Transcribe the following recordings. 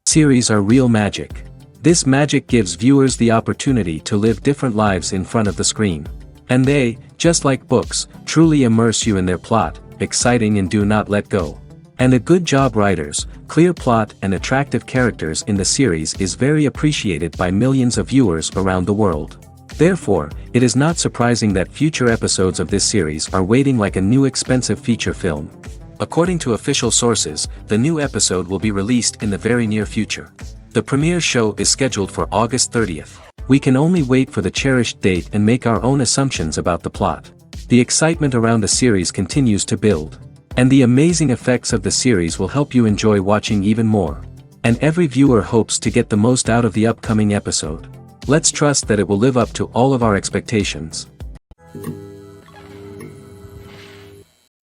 Series are real magic. This magic gives viewers the opportunity to live different lives in front of the screen. And they, just like books, truly immerse you in their plot, exciting and do not let go. And a good job writers, clear plot and attractive characters in the series is very appreciated by millions of viewers around the world. Therefore, it is not surprising that future episodes of this series are waiting like a new expensive feature film. According to official sources, the new episode will be released in the very near future. The premiere show is scheduled for August 30th. We can only wait for the cherished date and make our own assumptions about the plot. The excitement around the series continues to build. And the amazing effects of the series will help you enjoy watching even more. And every viewer hopes to get the most out of the upcoming episode. Let's trust that it will live up to all of our expectations.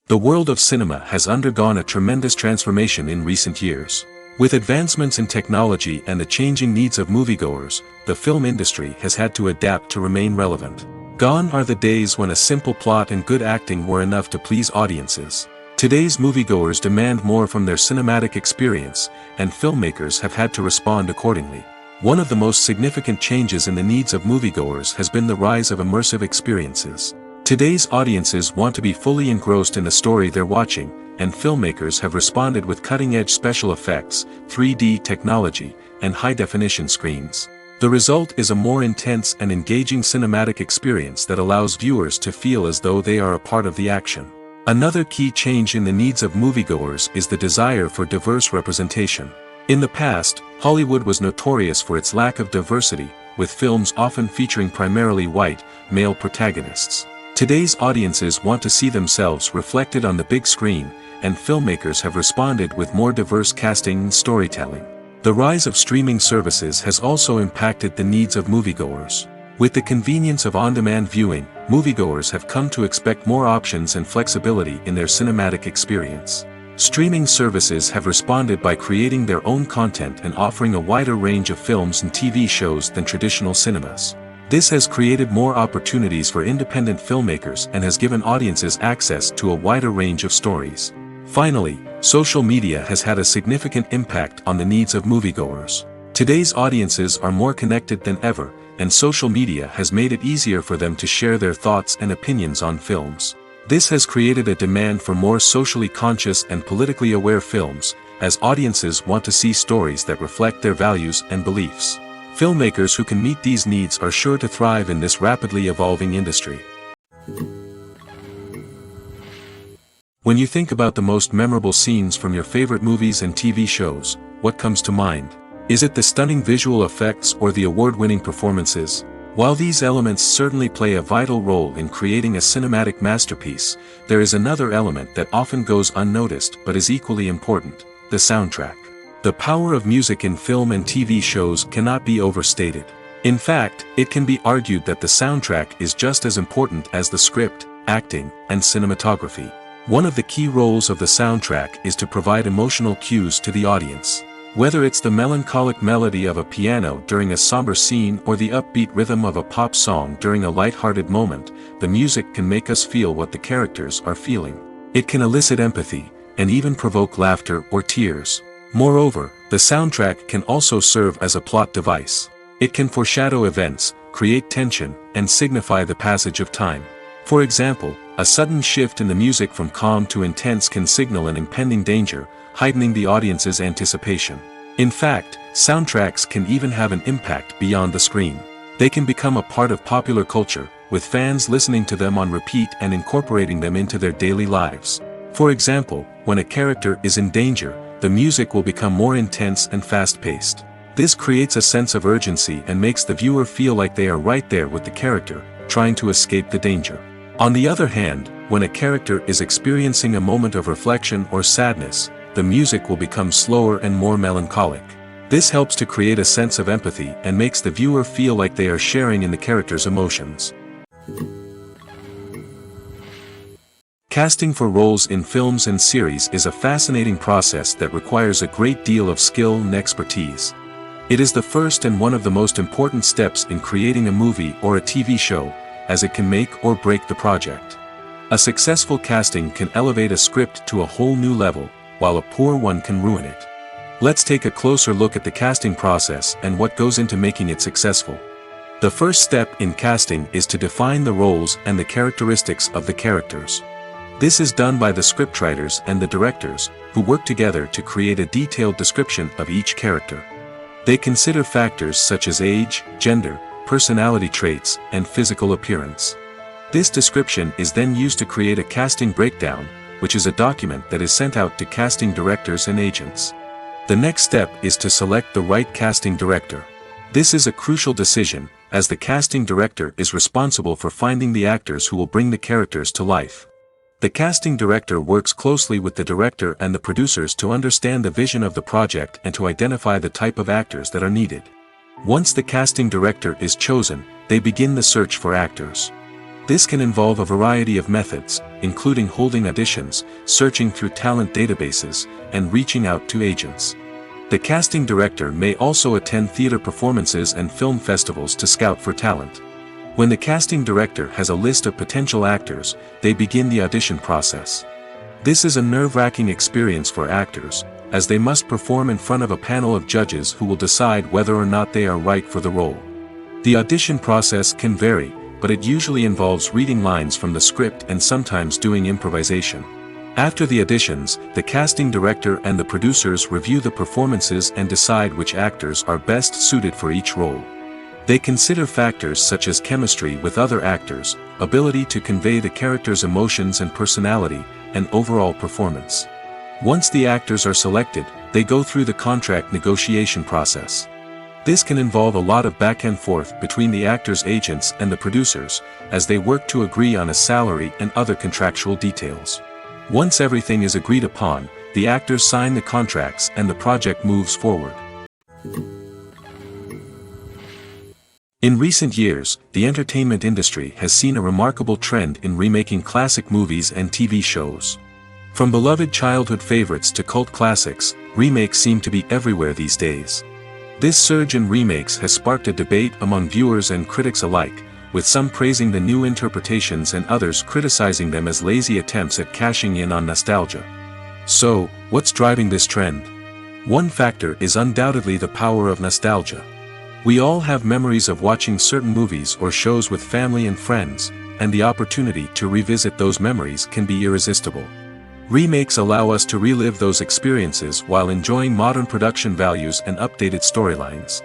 The world of cinema has undergone a tremendous transformation in recent years. With advancements in technology and the changing needs of moviegoers, the film industry has had to adapt to remain relevant. Gone are the days when a simple plot and good acting were enough to please audiences. Today's moviegoers demand more from their cinematic experience, and filmmakers have had to respond accordingly. One of the most significant changes in the needs of moviegoers has been the rise of immersive experiences. Today's audiences want to be fully engrossed in the story they're watching, and filmmakers have responded with cutting-edge special effects, 3D technology, and high-definition screens. The result is a more intense and engaging cinematic experience that allows viewers to feel as though they are a part of the action. Another key change in the needs of moviegoers is the desire for diverse representation. In the past, Hollywood was notorious for its lack of diversity, with films often featuring primarily white, male protagonists. Today's audiences want to see themselves reflected on the big screen, and filmmakers have responded with more diverse casting and storytelling. The rise of streaming services has also impacted the needs of moviegoers. With the convenience of on-demand viewing, moviegoers have come to expect more options and flexibility in their cinematic experience. Streaming services have responded by creating their own content and offering a wider range of films and TV shows than traditional cinemas. This has created more opportunities for independent filmmakers and has given audiences access to a wider range of stories. Finally, social media has had a significant impact on the needs of moviegoers. Today's audiences are more connected than ever, and social media has made it easier for them to share their thoughts and opinions on films. This has created a demand for more socially conscious and politically aware films, as audiences want to see stories that reflect their values and beliefs. Filmmakers who can meet these needs are sure to thrive in this rapidly evolving industry. When you think about the most memorable scenes from your favorite movies and TV shows, what comes to mind? Is it the stunning visual effects or the award-winning performances? While these elements certainly play a vital role in creating a cinematic masterpiece, there is another element that often goes unnoticed but is equally important: the soundtrack. The power of music in film and TV shows cannot be overstated. In fact, it can be argued that the soundtrack is just as important as the script, acting, and cinematography. One of the key roles of the soundtrack is to provide emotional cues to the audience. Whether it's the melancholic melody of a piano during a somber scene or the upbeat rhythm of a pop song during a light-hearted moment, the music can make us feel what the characters are feeling. It can elicit empathy, and even provoke laughter or tears. Moreover, the soundtrack can also serve as a plot device. It can foreshadow events, create tension, and signify the passage of time. For example, a sudden shift in the music from calm to intense can signal an impending danger, heightening the audience's anticipation. In fact, soundtracks can even have an impact beyond the screen. They can become a part of popular culture, with fans listening to them on repeat and incorporating them into their daily lives. For example, when a character is in danger, the music will become more intense and fast-paced. This creates a sense of urgency and makes the viewer feel like they are right there with the character, trying to escape the danger. On the other hand, when a character is experiencing a moment of reflection or sadness, the music will become slower and more melancholic. This helps to create a sense of empathy and makes the viewer feel like they are sharing in the character's emotions. Casting for roles in films and series is a fascinating process that requires a great deal of skill and expertise. It is the first and one of the most important steps in creating a movie or a TV show, as it can make or break the project. A successful casting can elevate a script to a whole new level, while a poor one can ruin it. Let's take a closer look at the casting process and what goes into making it successful. The first step in casting is to define the roles and the characteristics of the characters. This is done by the scriptwriters and the directors, who work together to create a detailed description of each character. They consider factors such as age, gender, personality traits, and physical appearance. This description is then used to create a casting breakdown, which is a document that is sent out to casting directors and agents. The next step is to select the right casting director. This is a crucial decision, as the casting director is responsible for finding the actors who will bring the characters to life. The casting director works closely with the director and the producers to understand the vision of the project and to identify the type of actors that are needed. Once the casting director is chosen, they begin the search for actors. This can involve a variety of methods, including holding auditions, searching through talent databases, and reaching out to agents. The casting director may also attend theater performances and film festivals to scout for talent. When the casting director has a list of potential actors, they begin the audition process. This is a nerve-wracking experience for actors, as they must perform in front of a panel of judges who will decide whether or not they are right for the role. The audition process can vary, but it usually involves reading lines from the script and sometimes doing improvisation. After the auditions, the casting director and the producers review the performances and decide which actors are best suited for each role. They consider factors such as chemistry with other actors, ability to convey the character's emotions and personality, and overall performance. Once the actors are selected, they go through the contract negotiation process. This can involve a lot of back and forth between the actors' agents and the producers, as they work to agree on a salary and other contractual details. Once everything is agreed upon, the actors sign the contracts and the project moves forward. In recent years, the entertainment industry has seen a remarkable trend in remaking classic movies and TV shows. From beloved childhood favorites to cult classics, remakes seem to be everywhere these days. This surge in remakes has sparked a debate among viewers and critics alike, with some praising the new interpretations and others criticizing them as lazy attempts at cashing in on nostalgia. So, what's driving this trend? One factor is undoubtedly the power of nostalgia. We all have memories of watching certain movies or shows with family and friends, and the opportunity to revisit those memories can be irresistible. Remakes allow us to relive those experiences while enjoying modern production values and updated storylines.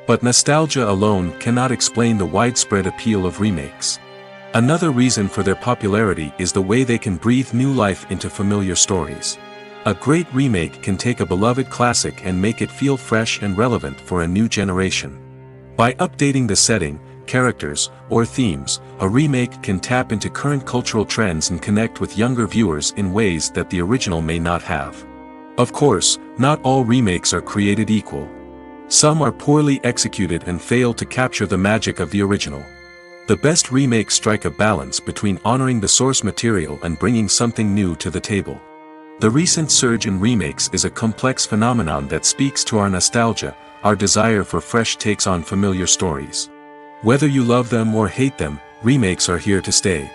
But nostalgia alone cannot explain the widespread appeal of remakes. Another reason for their popularity is the way they can breathe new life into familiar stories. A great remake can take a beloved classic and make it feel fresh and relevant for a new generation. By updating the setting, characters, or themes, a remake can tap into current cultural trends and connect with younger viewers in ways that the original may not have. Of course, not all remakes are created equal. Some are poorly executed and fail to capture the magic of the original. The best remakes strike a balance between honoring the source material and bringing something new to the table. The recent surge in remakes is a complex phenomenon that speaks to our nostalgia, our desire for fresh takes on familiar stories. Whether you love them or hate them, remakes are here to stay.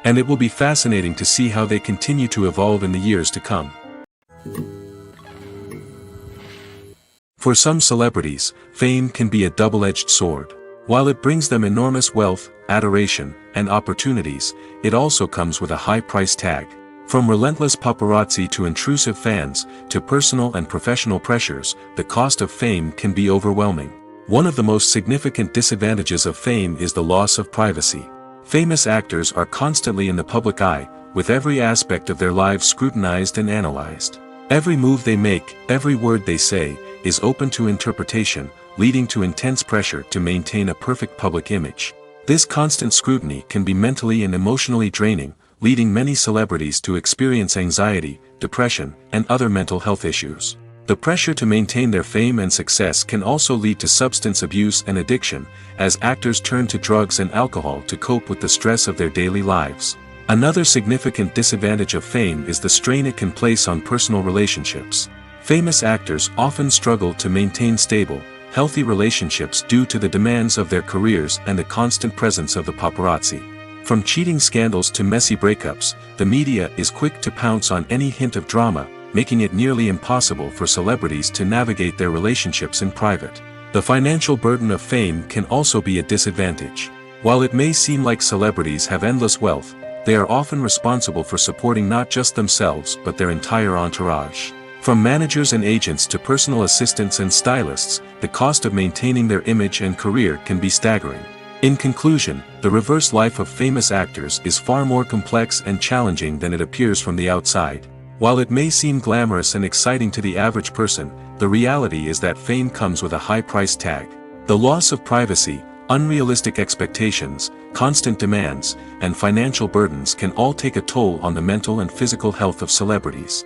And it will be fascinating to see how they continue to evolve in the years to come. For some celebrities, fame can be a double-edged sword. While it brings them enormous wealth, adoration, and opportunities, it also comes with a high price tag. From relentless paparazzi to intrusive fans, to personal and professional pressures, the cost of fame can be overwhelming. One of the most significant disadvantages of fame is the loss of privacy. Famous actors are constantly in the public eye, with every aspect of their lives scrutinized and analyzed. Every move they make, every word they say, is open to interpretation, leading to intense pressure to maintain a perfect public image. This constant scrutiny can be mentally and emotionally draining, leading many celebrities to experience anxiety, depression, and other mental health issues. The pressure to maintain their fame and success can also lead to substance abuse and addiction, as actors turn to drugs and alcohol to cope with the stress of their daily lives. Another significant disadvantage of fame is the strain it can place on personal relationships. Famous actors often struggle to maintain stable, healthy relationships due to the demands of their careers and the constant presence of the paparazzi. From cheating scandals to messy breakups, the media is quick to pounce on any hint of drama, making it nearly impossible for celebrities to navigate their relationships in private. The financial burden of fame can also be a disadvantage. While it may seem like celebrities have endless wealth, they are often responsible for supporting not just themselves but their entire entourage. From managers and agents to personal assistants and stylists, the cost of maintaining their image and career can be staggering. In conclusion, the reverse life of famous actors is far more complex and challenging than it appears from the outside. While it may seem glamorous and exciting to the average person, the reality is that fame comes with a high price tag. The loss of privacy, unrealistic expectations, constant demands, and financial burdens can all take a toll on the mental and physical health of celebrities.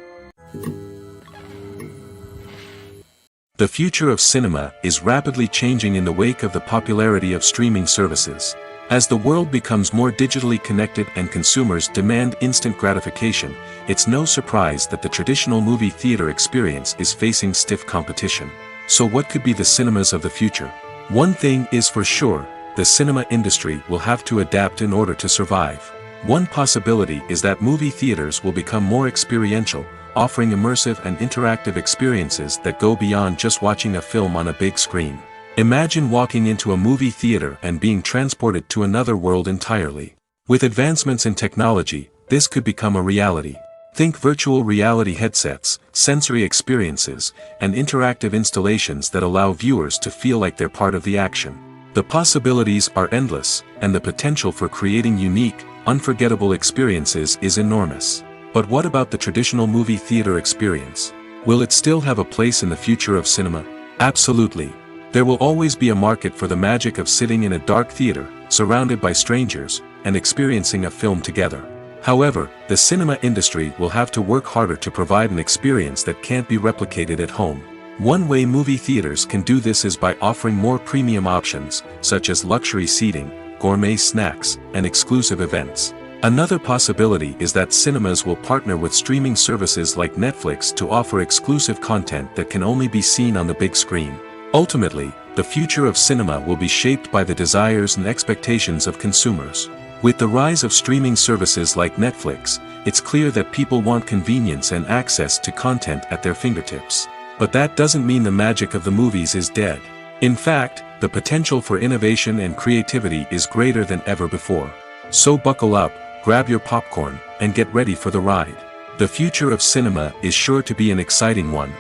The future of cinema is rapidly changing in the wake of the popularity of streaming services. As the world becomes more digitally connected and consumers demand instant gratification, it's no surprise that the traditional movie theater experience is facing stiff competition. So what could be the cinemas of the future? One thing is for sure, the cinema industry will have to adapt in order to survive. One possibility is that movie theaters will become more experiential, offering immersive and interactive experiences that go beyond just watching a film on a big screen. Imagine walking into a movie theater and being transported to another world entirely. With advancements in technology, this could become a reality. Think virtual reality headsets, sensory experiences, and interactive installations that allow viewers to feel like they're part of the action. The possibilities are endless, and the potential for creating unique, unforgettable experiences is enormous. But what about the traditional movie theater experience? Will it still have a place in the future of cinema? Absolutely. There will always be a market for the magic of sitting in a dark theater, surrounded by strangers, and experiencing a film together. However, the cinema industry will have to work harder to provide an experience that can't be replicated at home. One way movie theaters can do this is by offering more premium options, such as luxury seating, gourmet snacks, and exclusive events. Another possibility is that cinemas will partner with streaming services like Netflix to offer exclusive content that can only be seen on the big screen. Ultimately, the future of cinema will be shaped by the desires and expectations of consumers. With the rise of streaming services like Netflix, it's clear that people want convenience and access to content at their fingertips. But that doesn't mean the magic of the movies is dead. In fact, the potential for innovation and creativity is greater than ever before. So buckle up, grab your popcorn, and get ready for the ride. The future of cinema is sure to be an exciting one.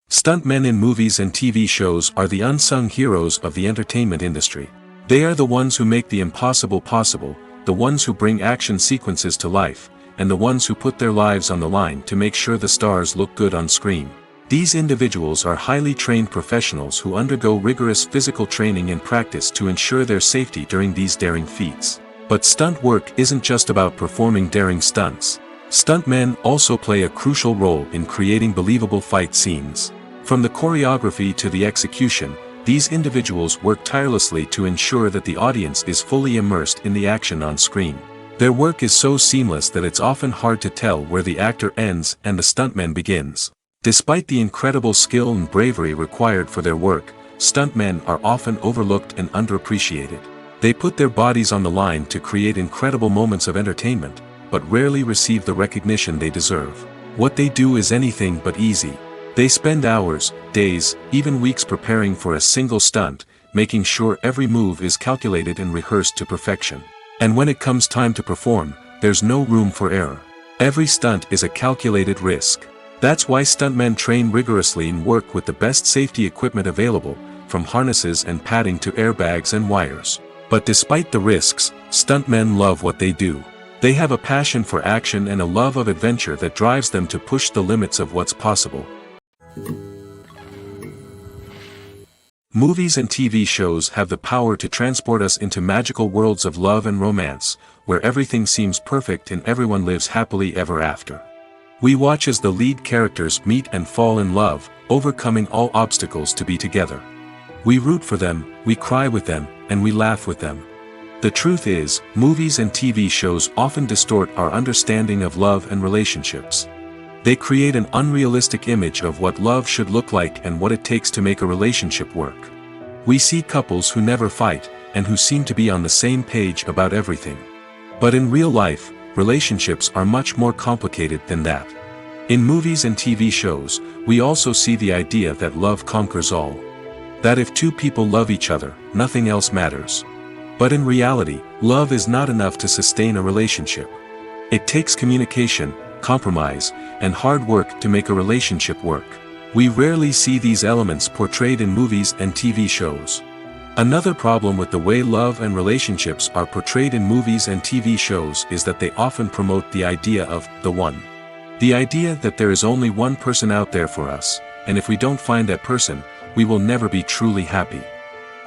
Stuntmen in movies and TV shows are the unsung heroes of the entertainment industry. They are the ones who make the impossible possible, the ones who bring action sequences to life, and the ones who put their lives on the line to make sure the stars look good on screen. These individuals are highly trained professionals who undergo rigorous physical training and practice to ensure their safety during these daring feats. But stunt work isn't just about performing daring stunts. Stuntmen also play a crucial role in creating believable fight scenes. From the choreography to the execution, these individuals work tirelessly to ensure that the audience is fully immersed in the action on screen. Their work is so seamless that it's often hard to tell where the actor ends and the stuntman begins. Despite the incredible skill and bravery required for their work, stuntmen are often overlooked and underappreciated. They put their bodies on the line to create incredible moments of entertainment, but rarely receive the recognition they deserve. What they do is anything but easy. They spend hours, days, even weeks preparing for a single stunt, making sure every move is calculated and rehearsed to perfection. And when it comes time to perform, there's no room for error. Every stunt is a calculated risk. That's why stuntmen train rigorously and work with the best safety equipment available, from harnesses and padding to airbags and wires. But despite the risks, stuntmen love what they do. They have a passion for action and a love of adventure that drives them to push the limits of what's possible. Movies and TV shows have the power to transport us into magical worlds of love and romance, where everything seems perfect and everyone lives happily ever after. We watch as the lead characters meet and fall in love, overcoming all obstacles to be together. We root for them, we cry with them, and we laugh with them. The truth is, movies and TV shows often distort our understanding of love and relationships. They create an unrealistic image of what love should look like and what it takes to make a relationship work. We see couples who never fight, and who seem to be on the same page about everything. But in real life, relationships are much more complicated than that. In movies and TV shows, we also see the idea that love conquers all. That if two people love each other, nothing else matters. But in reality, love is not enough to sustain a relationship. It takes communication, compromise, and hard work to make a relationship work. We rarely see these elements portrayed in movies and TV shows. Another problem with the way love and relationships are portrayed in movies and TV shows is that they often promote the idea of the one. The idea that there is only one person out there for us, and if we don't find that person, we will never be truly happy.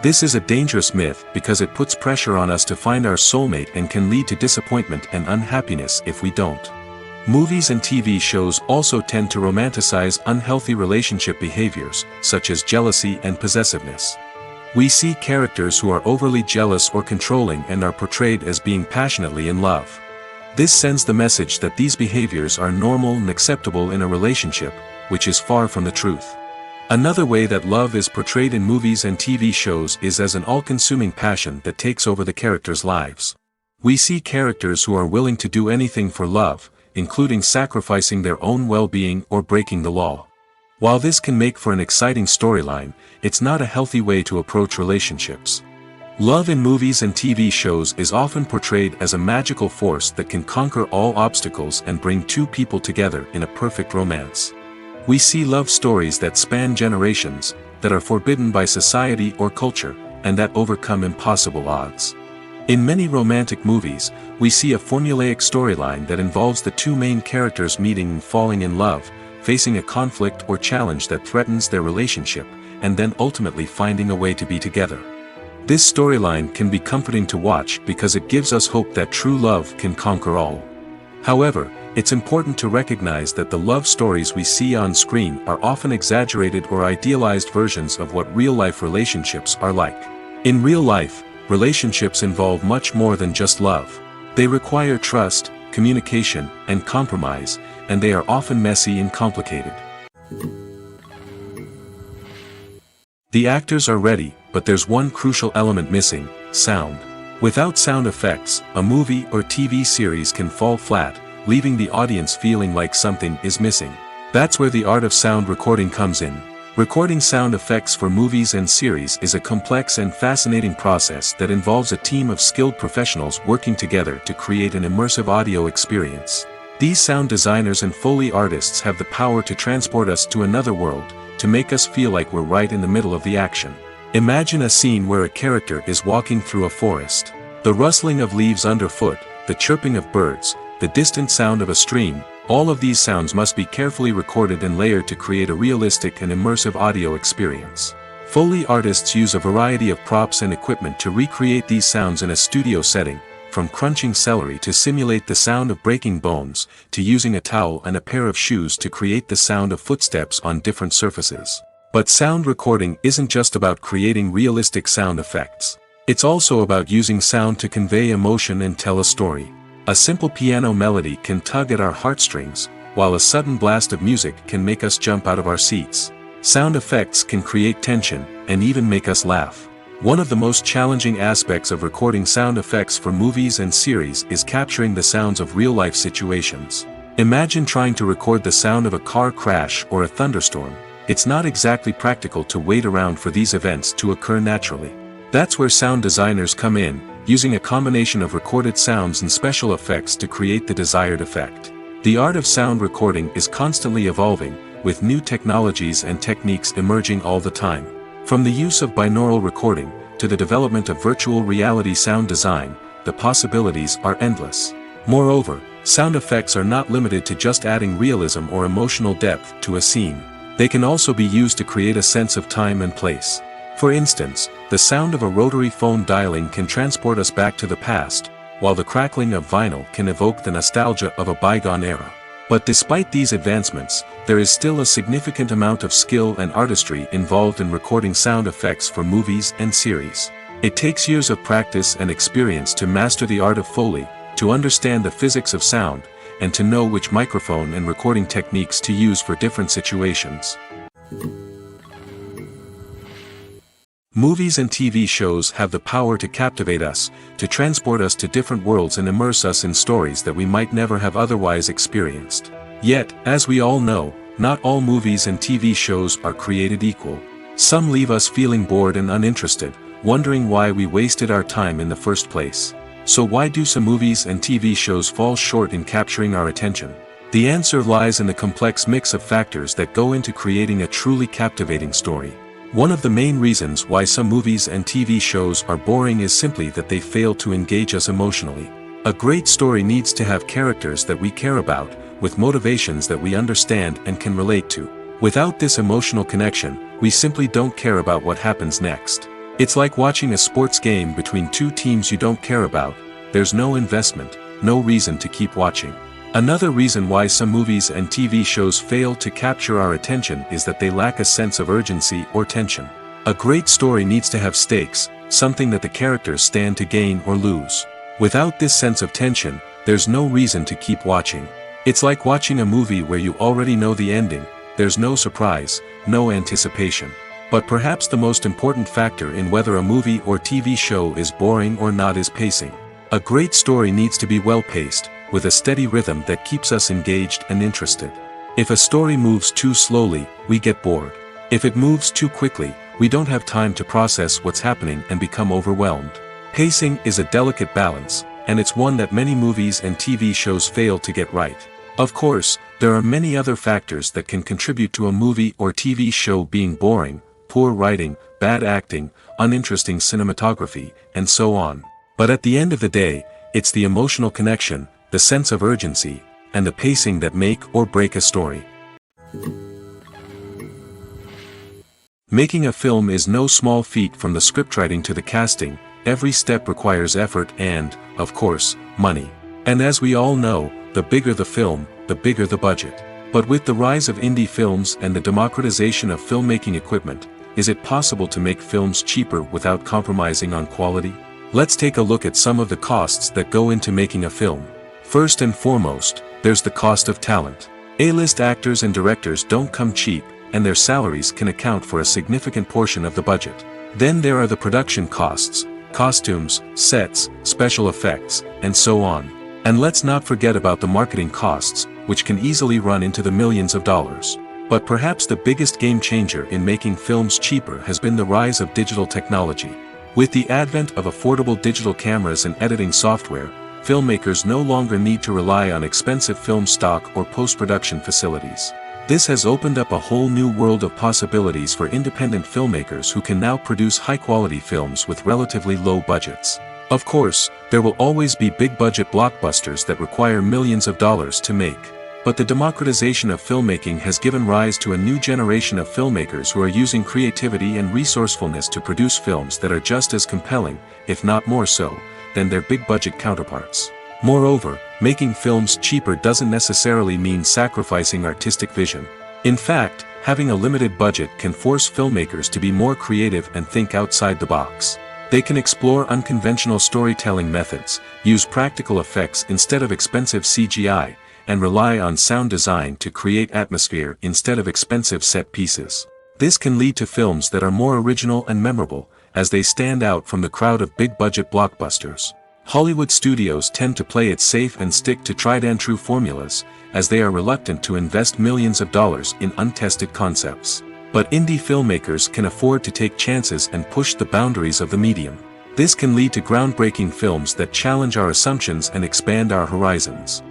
This is a dangerous myth because it puts pressure on us to find our soulmate and can lead to disappointment and unhappiness if we don't. Movies and TV shows also tend to romanticize unhealthy relationship behaviors, such as jealousy and possessiveness. We see characters who are overly jealous or controlling and are portrayed as being passionately in love. This sends the message that these behaviors are normal and acceptable in a relationship, which is far from the truth. Another way that love is portrayed in movies and TV shows is as an all-consuming passion that takes over the characters' lives. We see characters who are willing to do anything for love, including sacrificing their own well-being or breaking the law. While this can make for an exciting storyline, it's not a healthy way to approach relationships. Love in movies and TV shows is often portrayed as a magical force that can conquer all obstacles and bring two people together in a perfect romance. We see love stories that span generations, that are forbidden by society or culture, and that overcome impossible odds. In many romantic movies, we see a formulaic storyline that involves the two main characters meeting and falling in love, facing a conflict or challenge that threatens their relationship, and then ultimately finding a way to be together. This storyline can be comforting to watch because it gives us hope that true love can conquer all. However, it's important to recognize that the love stories we see on screen are often exaggerated or idealized versions of what real-life relationships are like. In real life, relationships involve much more than just love. They require trust, communication, and compromise, and they are often messy and complicated. The actors are ready, but there's one crucial element missing: sound. Without sound effects, a movie or TV series can fall flat, leaving the audience feeling like something is missing. That's where the art of sound recording comes in. Recording sound effects for movies and series is a complex and fascinating process that involves a team of skilled professionals working together to create an immersive audio experience. These sound designers and Foley artists have the power to transport us to another world, to make us feel like we're right in the middle of the action. Imagine a scene where a character is walking through a forest. The rustling of leaves underfoot, the chirping of birds, the distant sound of a stream, all of these sounds must be carefully recorded and layered to create a realistic and immersive audio experience. Foley artists use a variety of props and equipment to recreate these sounds in a studio setting, from crunching celery to simulate the sound of breaking bones, to using a towel and a pair of shoes to create the sound of footsteps on different surfaces. But sound recording isn't just about creating realistic sound effects. It's also about using sound to convey emotion and tell a story. A simple piano melody can tug at our heartstrings, while a sudden blast of music can make us jump out of our seats. Sound effects can create tension, and even make us laugh. One of the most challenging aspects of recording sound effects for movies and series is capturing the sounds of real-life situations. Imagine trying to record the sound of a car crash or a thunderstorm. It's not exactly practical to wait around for these events to occur naturally. That's where sound designers come in, using a combination of recorded sounds and special effects to create the desired effect. The art of sound recording is constantly evolving, with new technologies and techniques emerging all the time. From the use of binaural recording, to the development of virtual reality sound design, the possibilities are endless. Moreover, sound effects are not limited to just adding realism or emotional depth to a scene. They can also be used to create a sense of time and place. For instance, the sound of a rotary phone dialing can transport us back to the past, while the crackling of vinyl can evoke the nostalgia of a bygone era. But despite these advancements, there is still a significant amount of skill and artistry involved in recording sound effects for movies and series. It takes years of practice and experience to master the art of Foley, to understand the physics of sound, and to know which microphone and recording techniques to use for different situations. Movies and TV shows have the power to captivate us, to transport us to different worlds and immerse us in stories that we might never have otherwise experienced. Yet, as we all know, not all movies and TV shows are created equal. Some leave us feeling bored and uninterested, wondering why we wasted our time in the first place. So why do some movies and TV shows fall short in capturing our attention? The answer lies in the complex mix of factors that go into creating a truly captivating story. One of the main reasons why some movies and TV shows are boring is simply that they fail to engage us emotionally. A great story needs to have characters that we care about, with motivations that we understand and can relate to. Without this emotional connection, we simply don't care about what happens next. It's like watching a sports game between two teams you don't care about. There's no investment, no reason to keep watching. Another reason why some movies and TV shows fail to capture our attention is that they lack a sense of urgency or tension. A great story needs to have stakes, something that the characters stand to gain or lose. Without this sense of tension, there's no reason to keep watching. It's like watching a movie where you already know the ending. There's no surprise, no anticipation. But perhaps the most important factor in whether a movie or TV show is boring or not is pacing. A great story needs to be well-paced, with a steady rhythm that keeps us engaged and interested. If a story moves too slowly, we get bored. If it moves too quickly, we don't have time to process what's happening and become overwhelmed. Pacing is a delicate balance, and it's one that many movies and TV shows fail to get right. Of course, there are many other factors that can contribute to a movie or TV show being boring: poor writing, bad acting, uninteresting cinematography, and so on. But at the end of the day, it's the emotional connection, the sense of urgency, and the pacing that make or break a story. Making a film is no small feat. From the scriptwriting to the casting, every step requires effort and, of course, money. And as we all know, the bigger the film, the bigger the budget. But with the rise of indie films and the democratization of filmmaking equipment, is it possible to make films cheaper without compromising on quality? Let's take a look at some of the costs that go into making a film. First and foremost, there's the cost of talent. A-list actors and directors don't come cheap, and their salaries can account for a significant portion of the budget. Then there are the production costs, costumes, sets, special effects, and so on. And let's not forget about the marketing costs, which can easily run into the millions of dollars. But perhaps the biggest game changer in making films cheaper has been the rise of digital technology. With the advent of affordable digital cameras and editing software, filmmakers no longer need to rely on expensive film stock or post-production facilities. This has opened up a whole new world of possibilities for independent filmmakers who can now produce high-quality films with relatively low budgets. Of course, there will always be big-budget blockbusters that require millions of dollars to make. But the democratization of filmmaking has given rise to a new generation of filmmakers who are using creativity and resourcefulness to produce films that are just as compelling, if not more so, than their big-budget counterparts. Moreover, making films cheaper doesn't necessarily mean sacrificing artistic vision. In fact, having a limited budget can force filmmakers to be more creative and think outside the box. They can explore unconventional storytelling methods, use practical effects instead of expensive CGI, and rely on sound design to create atmosphere instead of expensive set pieces. This can lead to films that are more original and memorable, as they stand out from the crowd of big-budget blockbusters. Hollywood studios tend to play it safe and stick to tried-and-true formulas, as they are reluctant to invest millions of dollars in untested concepts. But indie filmmakers can afford to take chances and push the boundaries of the medium. This can lead to groundbreaking films that challenge our assumptions and expand our horizons.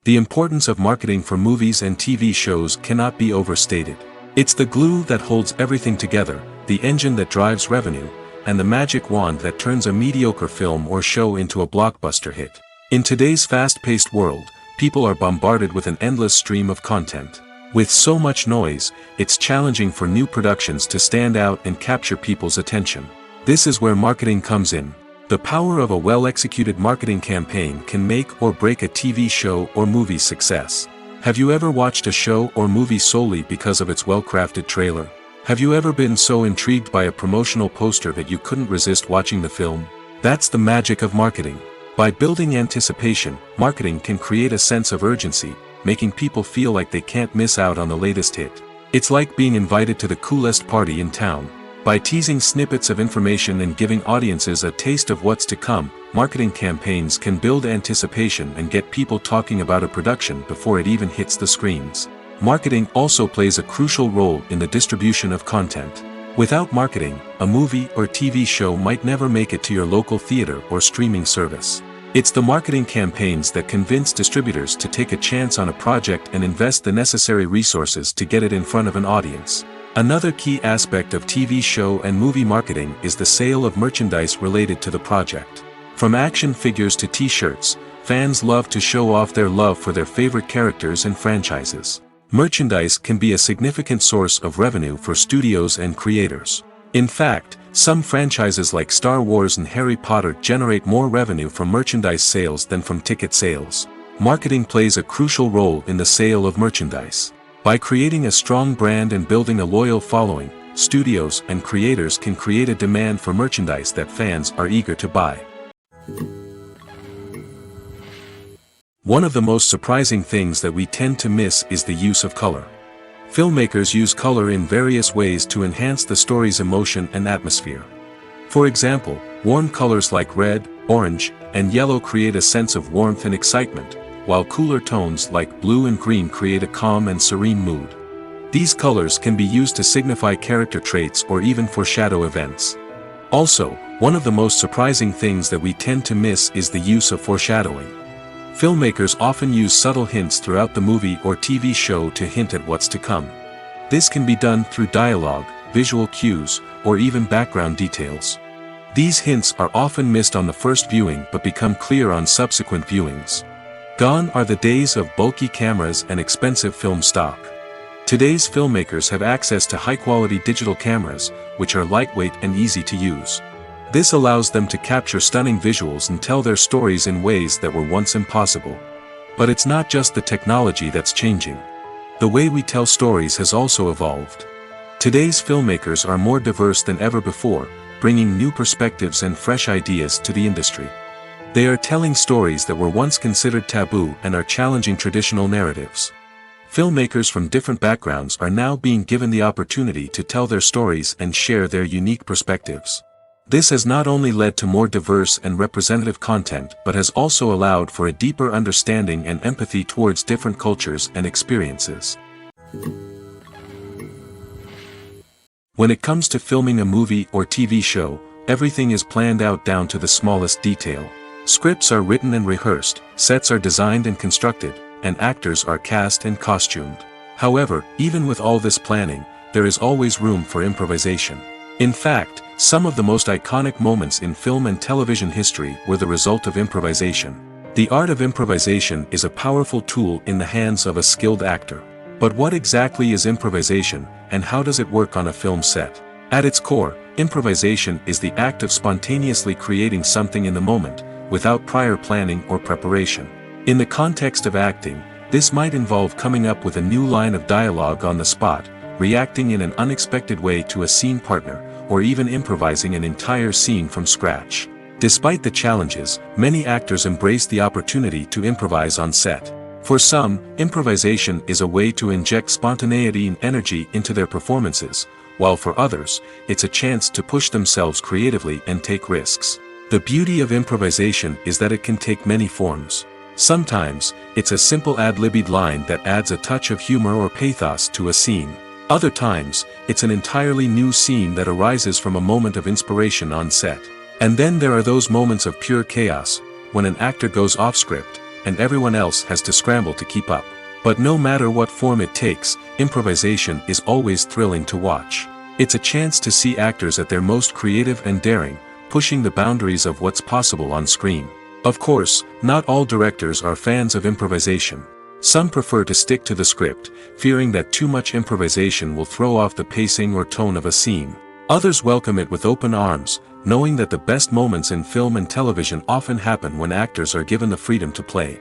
The importance of marketing for movies and TV shows cannot be overstated. It's the glue that holds everything together, the engine that drives revenue, and the magic wand that turns a mediocre film or show into a blockbuster hit. In today's fast-paced world, people are bombarded with an endless stream of content. With so much noise, it's challenging for new productions to stand out and capture people's attention. This is where marketing comes in. The power of a well-executed marketing campaign can make or break a TV show or movie's success. Have you ever watched a show or movie solely because of its well-crafted trailer? Have you ever been so intrigued by a promotional poster that you couldn't resist watching the film? That's the magic of marketing. By building anticipation, marketing can create a sense of urgency, making people feel like they can't miss out on the latest hit. It's like being invited to the coolest party in town. By teasing snippets of information and giving audiences a taste of what's to come, marketing campaigns can build anticipation and get people talking about a production before it even hits the screens. Marketing also plays a crucial role in the distribution of content. Without marketing, a movie or TV show might never make it to your local theater or streaming service. It's the marketing campaigns that convince distributors to take a chance on a project and invest the necessary resources to get it in front of an audience. Another key aspect of TV show and movie marketing is the sale of merchandise related to the project. From action figures to t-shirts, fans love to show off their love for their favorite characters and franchises. Merchandise can be a significant source of revenue for studios and creators. In fact, some franchises like Star Wars and Harry Potter generate more revenue from merchandise sales than from ticket sales. Marketing plays a crucial role in the sale of merchandise. By creating a strong brand and building a loyal following, studios and creators can create a demand for merchandise that fans are eager to buy. One of the most surprising things that we tend to miss is the use of color. Filmmakers use color in various ways to enhance the story's emotion and atmosphere. For example, warm colors like red, orange, and yellow create a sense of warmth and excitement, while cooler tones like blue and green create a calm and serene mood. These colors can be used to signify character traits or even foreshadow events. Also, one of the most surprising things that we tend to miss is the use of foreshadowing. Filmmakers often use subtle hints throughout the movie or TV show to hint at what's to come. This can be done through dialogue, visual cues, or even background details. These hints are often missed on the first viewing but become clear on subsequent viewings. Gone are the days of bulky cameras and expensive film stock. Today's filmmakers have access to high-quality digital cameras, which are lightweight and easy to use. This allows them to capture stunning visuals and tell their stories in ways that were once impossible. But it's not just the technology that's changing. The way we tell stories has also evolved. Today's filmmakers are more diverse than ever before, bringing new perspectives and fresh ideas to the industry. They are telling stories that were once considered taboo and are challenging traditional narratives. Filmmakers from different backgrounds are now being given the opportunity to tell their stories and share their unique perspectives. This has not only led to more diverse and representative content but has also allowed for a deeper understanding and empathy towards different cultures and experiences. When it comes to filming a movie or TV show, everything is planned out down to the smallest detail. Scripts are written and rehearsed, sets are designed and constructed, and actors are cast and costumed. However, even with all this planning, there is always room for improvisation. In fact, some of the most iconic moments in film and television history were the result of improvisation. The art of improvisation is a powerful tool in the hands of a skilled actor. But what exactly is improvisation, and how does it work on a film set? At its core, improvisation is the act of spontaneously creating something in the moment, without prior planning or preparation. In the context of acting, this might involve coming up with a new line of dialogue on the spot, reacting in an unexpected way to a scene partner, or even improvising an entire scene from scratch. Despite the challenges, many actors embrace the opportunity to improvise on set. For some, improvisation is a way to inject spontaneity and energy into their performances, while for others, it's a chance to push themselves creatively and take risks. The beauty of improvisation is that it can take many forms. Sometimes, it's a simple ad-libbed line that adds a touch of humor or pathos to a scene. Other times, it's an entirely new scene that arises from a moment of inspiration on set. And then there are those moments of pure chaos, when an actor goes off script, and everyone else has to scramble to keep up. But no matter what form it takes, improvisation is always thrilling to watch. It's a chance to see actors at their most creative and daring, pushing the boundaries of what's possible on screen. Of course, not all directors are fans of improvisation. Some prefer to stick to the script, fearing that too much improvisation will throw off the pacing or tone of a scene. Others welcome it with open arms, knowing that the best moments in film and television often happen when actors are given the freedom to play.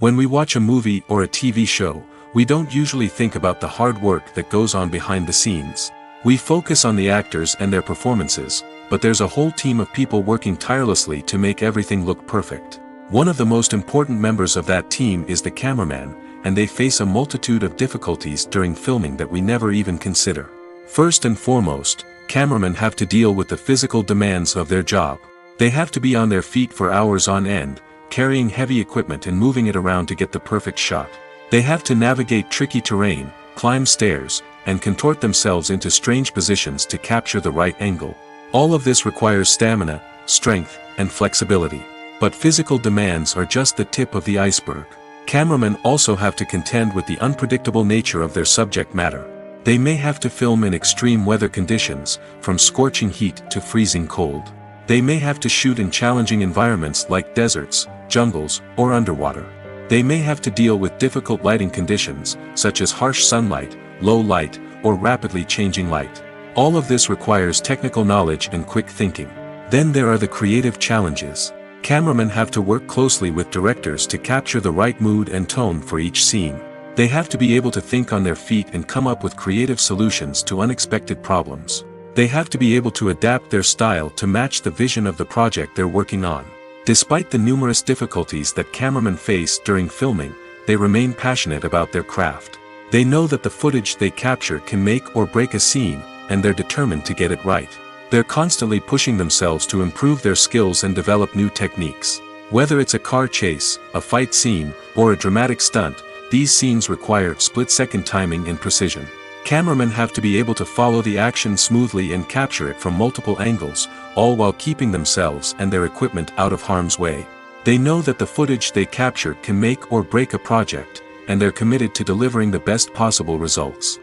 When we watch a movie or a TV show, we don't usually think about the hard work that goes on behind the scenes. We focus on the actors and their performances, but there's a whole team of people working tirelessly to make everything look perfect. One of the most important members of that team is the cameraman, and they face a multitude of difficulties during filming that we never even consider. First and foremost, cameramen have to deal with the physical demands of their job. They have to be on their feet for hours on end, carrying heavy equipment and moving it around to get the perfect shot. They have to navigate tricky terrain, climb stairs, and contort themselves into strange positions to capture the right angle. All of this requires stamina, strength, and flexibility. But physical demands are just the tip of the iceberg. Cameramen also have to contend with the unpredictable nature of their subject matter. They may have to film in extreme weather conditions, from scorching heat to freezing cold. They may have to shoot in challenging environments like deserts, jungles, or underwater. They may have to deal with difficult lighting conditions, such as harsh sunlight, low light, or rapidly changing light. All of this requires technical knowledge and quick thinking. Then there are the creative challenges. Cameramen have to work closely with directors to capture the right mood and tone for each scene. They have to be able to think on their feet and come up with creative solutions to unexpected problems. They have to be able to adapt their style to match the vision of the project they're working on. Despite the numerous difficulties that cameramen face during filming, they remain passionate about their craft. They know that the footage they capture can make or break a scene, and they're determined to get it right. They're constantly pushing themselves to improve their skills and develop new techniques. Whether it's a car chase, a fight scene, or a dramatic stunt, these scenes require split-second timing and precision. Cameramen have to be able to follow the action smoothly and capture it from multiple angles, all while keeping themselves and their equipment out of harm's way. They know that the footage they capture can make or break a project, and they're committed to delivering the best possible results.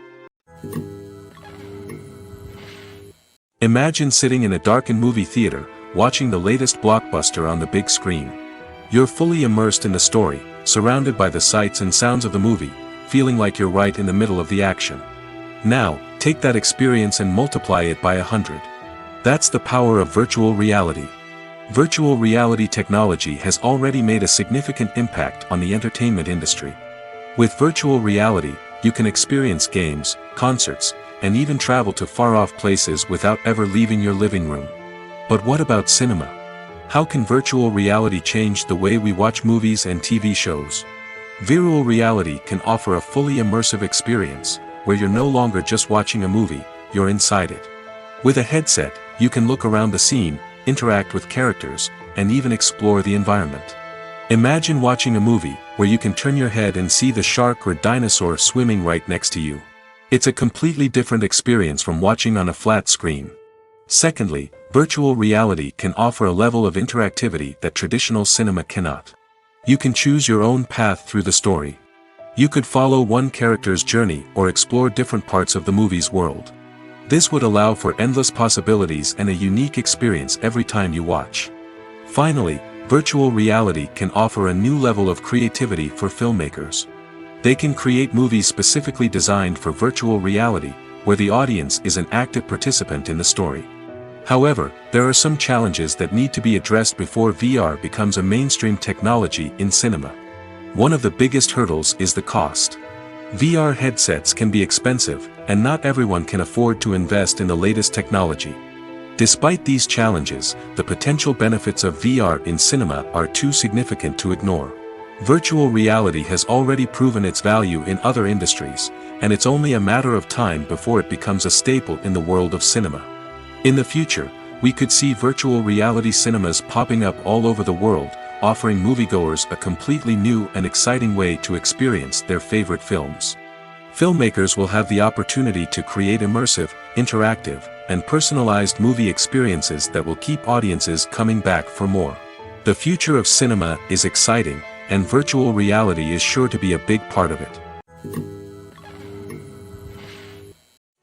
Imagine sitting in a darkened movie theater, watching the latest blockbuster on the big screen. You're fully immersed in the story, surrounded by the sights and sounds of the movie, feeling like you're right in the middle of the action. Now, take that experience and multiply it by 100. That's the power of virtual reality. Virtual reality technology has already made a significant impact on the entertainment industry. With virtual reality, you can experience games, concerts, and even travel to far-off places without ever leaving your living room. But what about cinema? How can virtual reality change the way we watch movies and TV shows? Virtual reality can offer a fully immersive experience, where you're no longer just watching a movie, you're inside it. With a headset, you can look around the scene, interact with characters, and even explore the environment. Imagine watching a movie, where you can turn your head and see the shark or dinosaur swimming right next to you. It's a completely different experience from watching on a flat screen. Secondly, virtual reality can offer a level of interactivity that traditional cinema cannot. You can choose your own path through the story. You could follow one character's journey or explore different parts of the movie's world. This would allow for endless possibilities and a unique experience every time you watch. Finally, virtual reality can offer a new level of creativity for filmmakers. They can create movies specifically designed for virtual reality, where the audience is an active participant in the story. However, there are some challenges that need to be addressed before VR becomes a mainstream technology in cinema. One of the biggest hurdles is the cost. VR headsets can be expensive, and not everyone can afford to invest in the latest technology. Despite these challenges, the potential benefits of VR in cinema are too significant to ignore. Virtual reality has already proven its value in other industries, and it's only a matter of time before it becomes a staple in the world of cinema. In the future, we could see virtual reality cinemas popping up all over the world, offering moviegoers a completely new and exciting way to experience their favorite films. Filmmakers will have the opportunity to create immersive, interactive, and personalized movie experiences that will keep audiences coming back for more. The future of cinema is exciting, and virtual reality is sure to be a big part of it.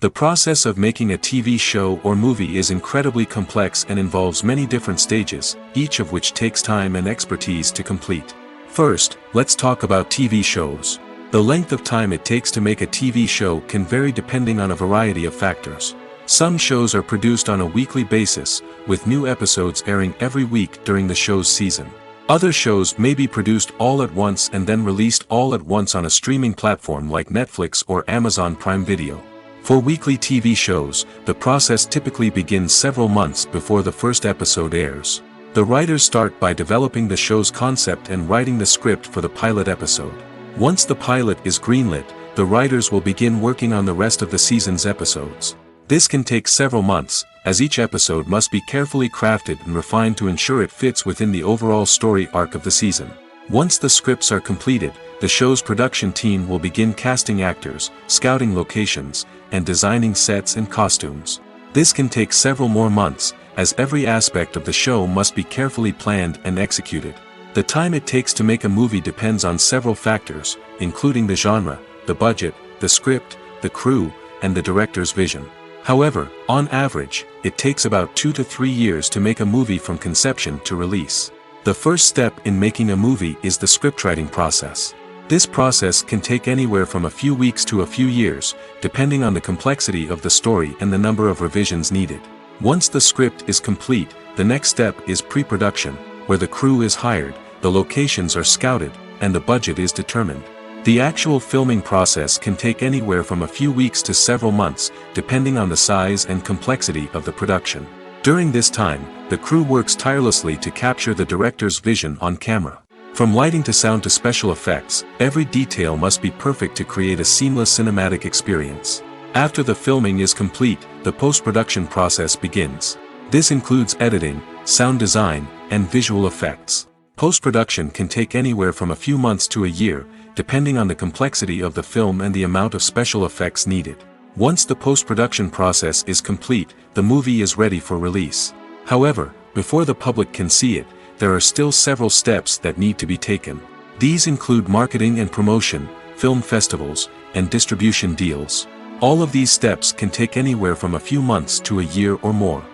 The process of making a TV show or movie is incredibly complex and involves many different stages, each of which takes time and expertise to complete. First, let's talk about TV shows. The length of time it takes to make a TV show can vary depending on a variety of factors. Some shows are produced on a weekly basis, with new episodes airing every week during the show's season. Other shows may be produced all at once and then released all at once on a streaming platform like Netflix or Amazon Prime Video. For weekly TV shows, the process typically begins several months before the first episode airs. The writers start by developing the show's concept and writing the script for the pilot episode. Once the pilot is greenlit, the writers will begin working on the rest of the season's episodes. This can take several months, as each episode must be carefully crafted and refined to ensure it fits within the overall story arc of the season. Once the scripts are completed, the show's production team will begin casting actors, scouting locations, and designing sets and costumes. This can take several more months, as every aspect of the show must be carefully planned and executed. The time it takes to make a movie depends on several factors, including the genre, the budget, the script, the crew, and the director's vision. However, on average, it takes about 2 to 3 years to make a movie from conception to release. The first step in making a movie is the scriptwriting process. This process can take anywhere from a few weeks to a few years, depending on the complexity of the story and the number of revisions needed. Once the script is complete, the next step is pre-production, where the crew is hired, the locations are scouted, and the budget is determined. The actual filming process can take anywhere from a few weeks to several months, depending on the size and complexity of the production. During this time, the crew works tirelessly to capture the director's vision on camera. From lighting to sound to special effects, every detail must be perfect to create a seamless cinematic experience. After the filming is complete, the post-production process begins. This includes editing, sound design, and visual effects. Post-production can take anywhere from a few months to a year, depending on the complexity of the film and the amount of special effects needed. Once the post-production process is complete, the movie is ready for release. However, before the public can see it, there are still several steps that need to be taken. These include marketing and promotion, film festivals, and distribution deals. All of these steps can take anywhere from a few months to a year or more.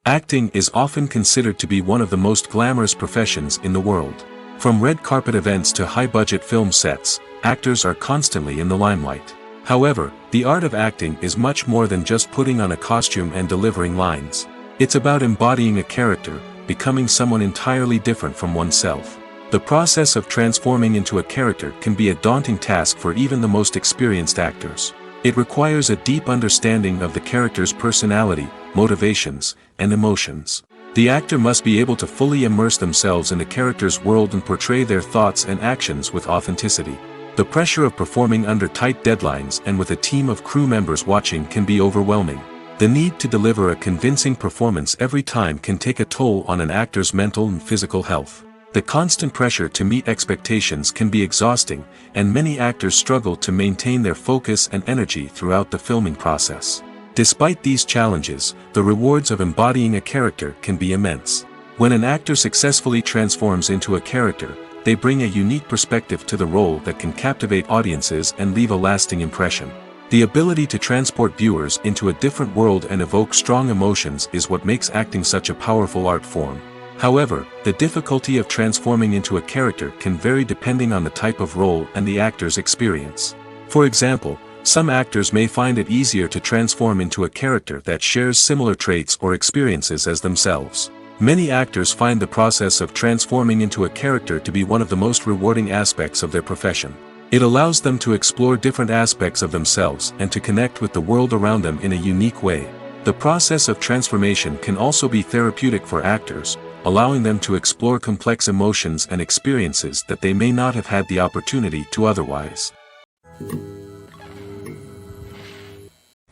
Acting is often considered to be one of the most glamorous professions in the world. From red carpet events to high-budget film sets, actors are constantly in the limelight. However, the art of acting is much more than just putting on a costume and delivering lines. It's about embodying a character, becoming someone entirely different from oneself. The process of transforming into a character can be a daunting task for even the most experienced actors. It requires a deep understanding of the character's personality, motivations, and emotions. The actor must be able to fully immerse themselves in the character's world and portray their thoughts and actions with authenticity. The pressure of performing under tight deadlines and with a team of crew members watching can be overwhelming. The need to deliver a convincing performance every time can take a toll on an actor's mental and physical health. The constant pressure to meet expectations can be exhausting, and many actors struggle to maintain their focus and energy throughout the filming process. Despite these challenges, the rewards of embodying a character can be immense. When an actor successfully transforms into a character, they bring a unique perspective to the role that can captivate audiences and leave a lasting impression. The ability to transport viewers into a different world and evoke strong emotions is what makes acting such a powerful art form. However, the difficulty of transforming into a character can vary depending on the type of role and the actor's experience. For example, some actors may find it easier to transform into a character that shares similar traits or experiences as themselves. Many actors find the process of transforming into a character to be one of the most rewarding aspects of their profession. It allows them to explore different aspects of themselves and to connect with the world around them in a unique way. The process of transformation can also be therapeutic for actors, allowing them to explore complex emotions and experiences that they may not have had the opportunity to otherwise.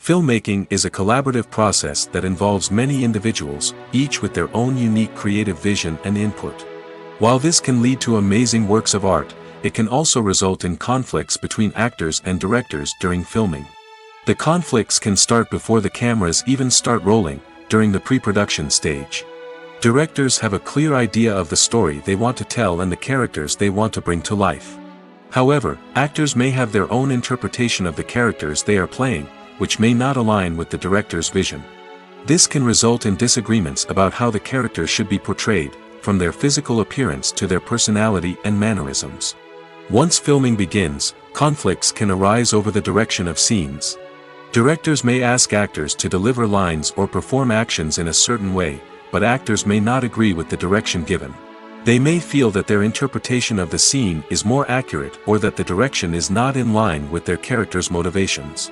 Filmmaking is a collaborative process that involves many individuals, each with their own unique creative vision and input. While this can lead to amazing works of art, it can also result in conflicts between actors and directors during filming. The conflicts can start before the cameras even start rolling, during the pre-production stage. Directors have a clear idea of the story they want to tell and the characters they want to bring to life. However, actors may have their own interpretation of the characters they are playing, which may not align with the director's vision. This can result in disagreements about how the characters should be portrayed, from their physical appearance to their personality and mannerisms. Once filming begins, conflicts can arise over the direction of scenes. Directors may ask actors to deliver lines or perform actions in a certain way, but actors may not agree with the direction given. They may feel that their interpretation of the scene is more accurate or that the direction is not in line with their character's motivations.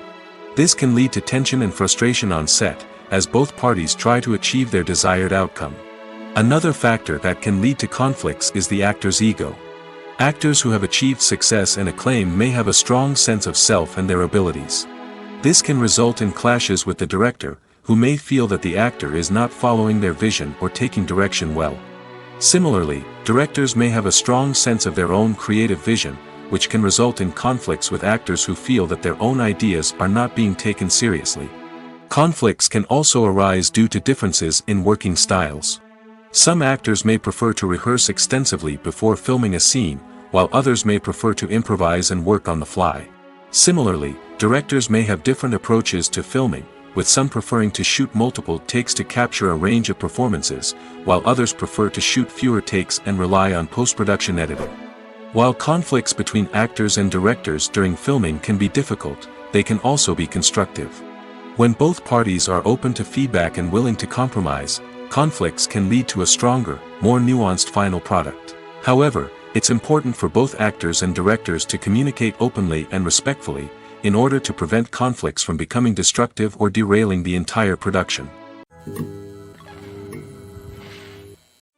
This can lead to tension and frustration on set, as both parties try to achieve their desired outcome. Another factor that can lead to conflicts is the actor's ego. Actors who have achieved success and acclaim may have a strong sense of self and their abilities. This can result in clashes with the director, who may feel that the actor is not following their vision or taking direction well. Similarly, directors may have a strong sense of their own creative vision, which can result in conflicts with actors who feel that their own ideas are not being taken seriously. Conflicts can also arise due to differences in working styles. Some actors may prefer to rehearse extensively before filming a scene, while others may prefer to improvise and work on the fly. Similarly, directors may have different approaches to filming, with some preferring to shoot multiple takes to capture a range of performances, while others prefer to shoot fewer takes and rely on post-production editing. While conflicts between actors and directors during filming can be difficult, they can also be constructive. When both parties are open to feedback and willing to compromise, conflicts can lead to a stronger, more nuanced final product. However, it's important for both actors and directors to communicate openly and respectfully, in order to prevent conflicts from becoming destructive or derailing the entire production.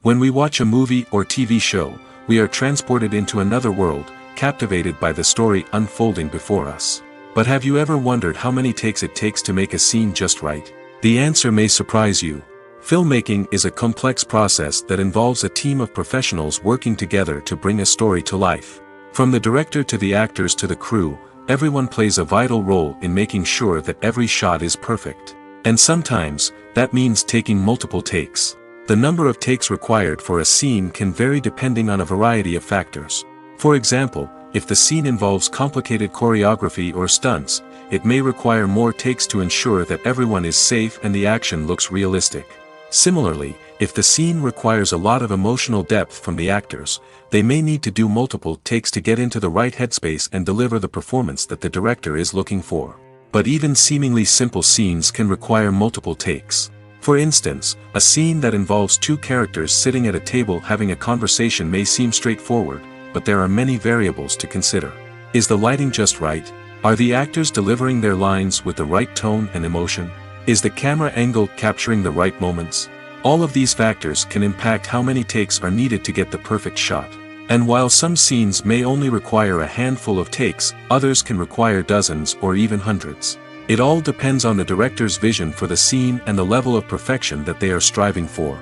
When we watch a movie or TV show, we are transported into another world, captivated by the story unfolding before us. But have you ever wondered how many takes it takes to make a scene just right? The answer may surprise you. Filmmaking is a complex process that involves a team of professionals working together to bring a story to life. From the director to the actors to the crew, everyone plays a vital role in making sure that every shot is perfect. And sometimes, that means taking multiple takes. The number of takes required for a scene can vary depending on a variety of factors. For example, if the scene involves complicated choreography or stunts, it may require more takes to ensure that everyone is safe and the action looks realistic. Similarly, if the scene requires a lot of emotional depth from the actors, they may need to do multiple takes to get into the right headspace and deliver the performance that the director is looking for. But even seemingly simple scenes can require multiple takes. For instance, a scene that involves two characters sitting at a table having a conversation may seem straightforward, but there are many variables to consider. Is the lighting just right? Are the actors delivering their lines with the right tone and emotion? Is the camera angle capturing the right moments? All of these factors can impact how many takes are needed to get the perfect shot. And while some scenes may only require a handful of takes, others can require dozens or even hundreds. It all depends on the director's vision for the scene and the level of perfection that they are striving for.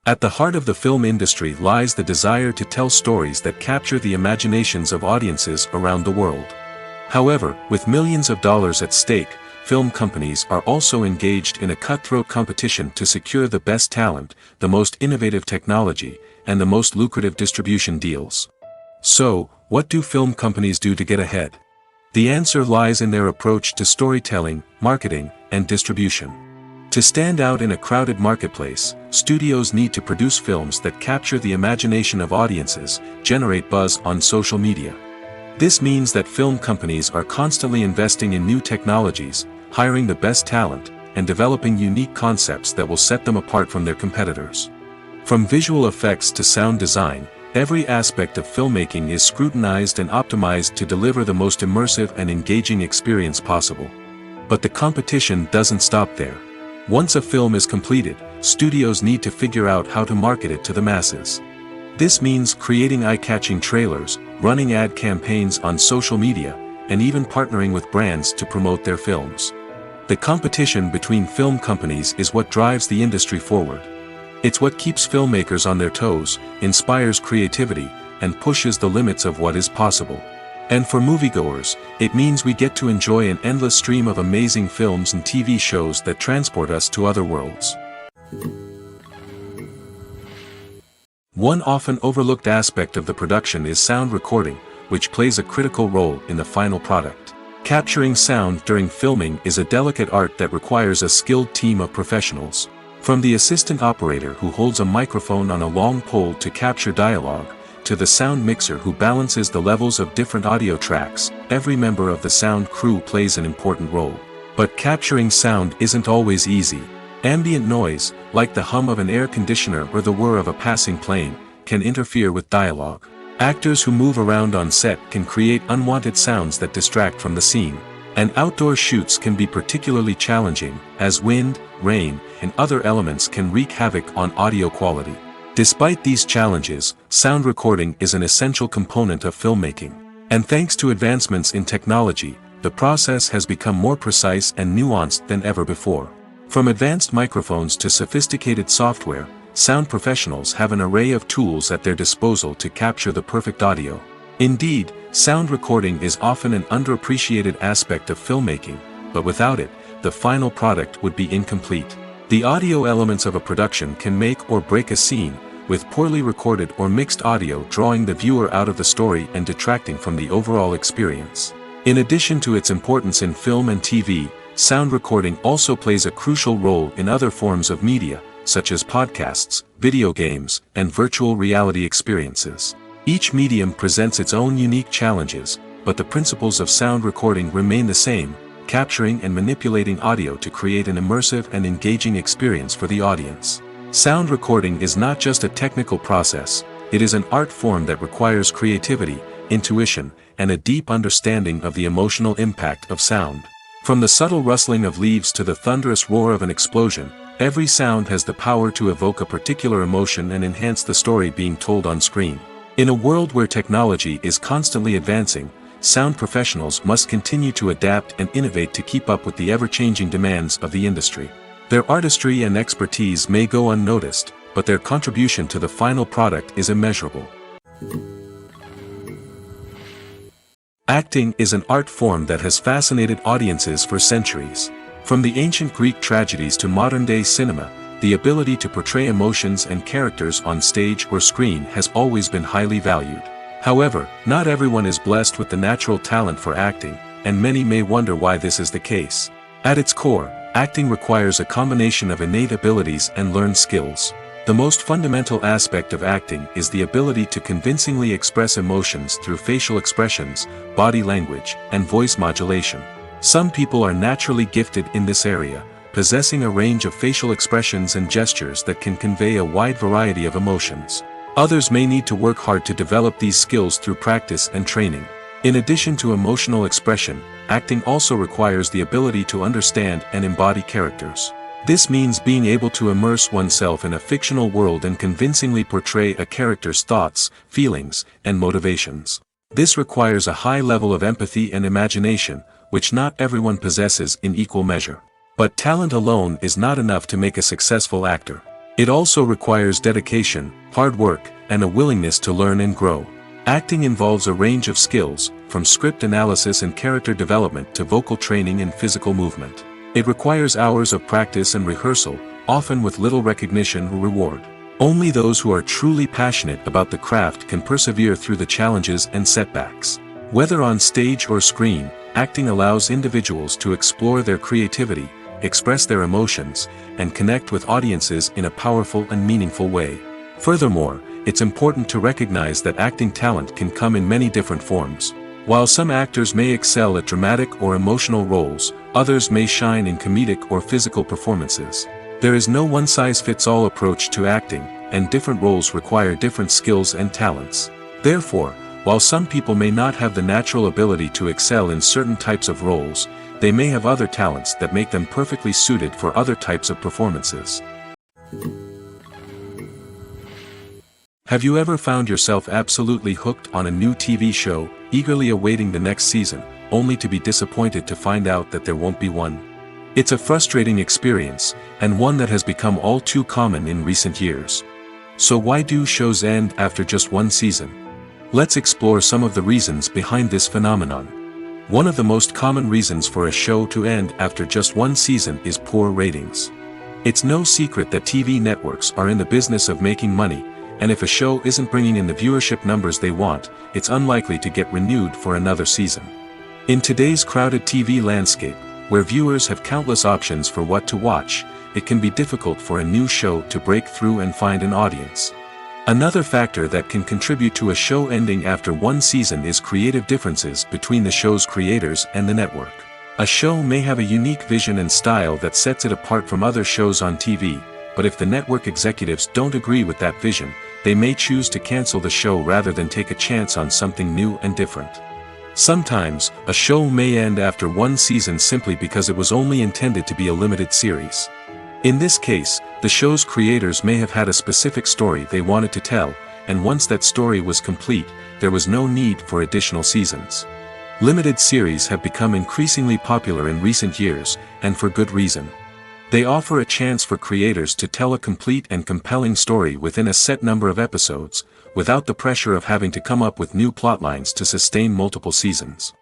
At the heart of the film industry lies the desire to tell stories that capture the imaginations of audiences around the world. However, with millions of dollars at stake, film companies are also engaged in a cutthroat competition to secure the best talent, the most innovative technology, and the most lucrative distribution deals. So, what do film companies do to get ahead? The answer lies in their approach to storytelling, marketing, and distribution. To stand out in a crowded marketplace, studios need to produce films that capture the imagination of audiences, generate buzz on social media. This means that film companies are constantly investing in new technologies, hiring the best talent, and developing unique concepts that will set them apart from their competitors. From visual effects to sound design, every aspect of filmmaking is scrutinized and optimized to deliver the most immersive and engaging experience possible. But the competition doesn't stop there. Once a film is completed, studios need to figure out how to market it to the masses. This means creating eye-catching trailers, running ad campaigns on social media, and even partnering with brands to promote their films. The competition between film companies is what drives the industry forward. It's what keeps filmmakers on their toes, inspires creativity, and pushes the limits of what is possible. And for moviegoers, it means we get to enjoy an endless stream of amazing films and TV shows that transport us to other worlds. One often overlooked aspect of the production is sound recording, which plays a critical role in the final product. Capturing sound during filming is a delicate art that requires a skilled team of professionals. From the assistant operator who holds a microphone on a long pole to capture dialogue, to the sound mixer who balances the levels of different audio tracks, every member of the sound crew plays an important role. But capturing sound isn't always easy. Ambient noise, like the hum of an air conditioner or the whir of a passing plane, can interfere with dialogue. Actors who move around on set can create unwanted sounds that distract from the scene. And outdoor shoots can be particularly challenging, as wind, rain, and other elements can wreak havoc on audio quality. Despite these challenges, sound recording is an essential component of filmmaking. And thanks to advancements in technology, the process has become more precise and nuanced than ever before. From advanced microphones to sophisticated software, sound professionals have an array of tools at their disposal to capture the perfect audio. Indeed, sound recording is often an underappreciated aspect of filmmaking, but without it, the final product would be incomplete. The audio elements of a production can make or break a scene, with poorly recorded or mixed audio drawing the viewer out of the story and detracting from the overall experience. In addition to its importance in film and TV, sound recording also plays a crucial role in other forms of media, such as podcasts, video games, and virtual reality experiences. Each medium presents its own unique challenges, but the principles of sound recording remain the same, capturing and manipulating audio to create an immersive and engaging experience for the audience. Sound recording is not just a technical process, it is an art form that requires creativity, intuition, and a deep understanding of the emotional impact of sound. From the subtle rustling of leaves to the thunderous roar of an explosion, every sound has the power to evoke a particular emotion and enhance the story being told on screen. In a world where technology is constantly advancing, sound professionals must continue to adapt and innovate to keep up with the ever-changing demands of the industry. Their artistry and expertise may go unnoticed, but their contribution to the final product is immeasurable. Acting is an art form that has fascinated audiences for centuries. From the ancient Greek tragedies to modern-day cinema, the ability to portray emotions and characters on stage or screen has always been highly valued. However, not everyone is blessed with the natural talent for acting, and many may wonder why this is the case. At its core, acting requires a combination of innate abilities and learned skills. The most fundamental aspect of acting is the ability to convincingly express emotions through facial expressions, body language, and voice modulation. Some people are naturally gifted in this area, possessing a range of facial expressions and gestures that can convey a wide variety of emotions. Others may need to work hard to develop these skills through practice and training. In addition to emotional expression, acting also requires the ability to understand and embody characters. This means being able to immerse oneself in a fictional world and convincingly portray a character's thoughts, feelings, and motivations. This requires a high level of empathy and imagination, which not everyone possesses in equal measure. But talent alone is not enough to make a successful actor. It also requires dedication, hard work, and a willingness to learn and grow. Acting involves a range of skills, from script analysis and character development to vocal training and physical movement. It requires hours of practice and rehearsal, often with little recognition or reward. Only those who are truly passionate about the craft can persevere through the challenges and setbacks. Whether on stage or screen, acting allows individuals to explore their creativity, express their emotions, and connect with audiences in a powerful and meaningful way. Furthermore, it's important to recognize that acting talent can come in many different forms. While some actors may excel at dramatic or emotional roles, others may shine in comedic or physical performances. There is no one-size-fits-all approach to acting, and different roles require different skills and talents. Therefore, while some people may not have the natural ability to excel in certain types of roles, they may have other talents that make them perfectly suited for other types of performances. Have you ever found yourself absolutely hooked on a new TV show, eagerly awaiting the next season, only to be disappointed to find out that there won't be one. It's a frustrating experience, and one that has become all too common in recent years. So why do shows end after just one season? Let's explore some of the reasons behind this phenomenon. One of the most common reasons for a show to end after just one season is poor ratings. It's no secret that TV networks are in the business of making money, and if a show isn't bringing in the viewership numbers they want, it's unlikely to get renewed for another season. In today's crowded TV landscape, where viewers have countless options for what to watch, it can be difficult for a new show to break through and find an audience. Another factor that can contribute to a show ending after one season is creative differences between the show's creators and the network. A show may have a unique vision and style that sets it apart from other shows on TV, but if the network executives don't agree with that vision, they may choose to cancel the show rather than take a chance on something new and different. Sometimes, a show may end after one season simply because it was only intended to be a limited series. In this case, the show's creators may have had a specific story they wanted to tell, and once that story was complete, there was no need for additional seasons. Limited series have become increasingly popular in recent years, and for good reason. They offer a chance for creators to tell a complete and compelling story within a set number of episodes, without the pressure of having to come up with new plotlines to sustain multiple seasons.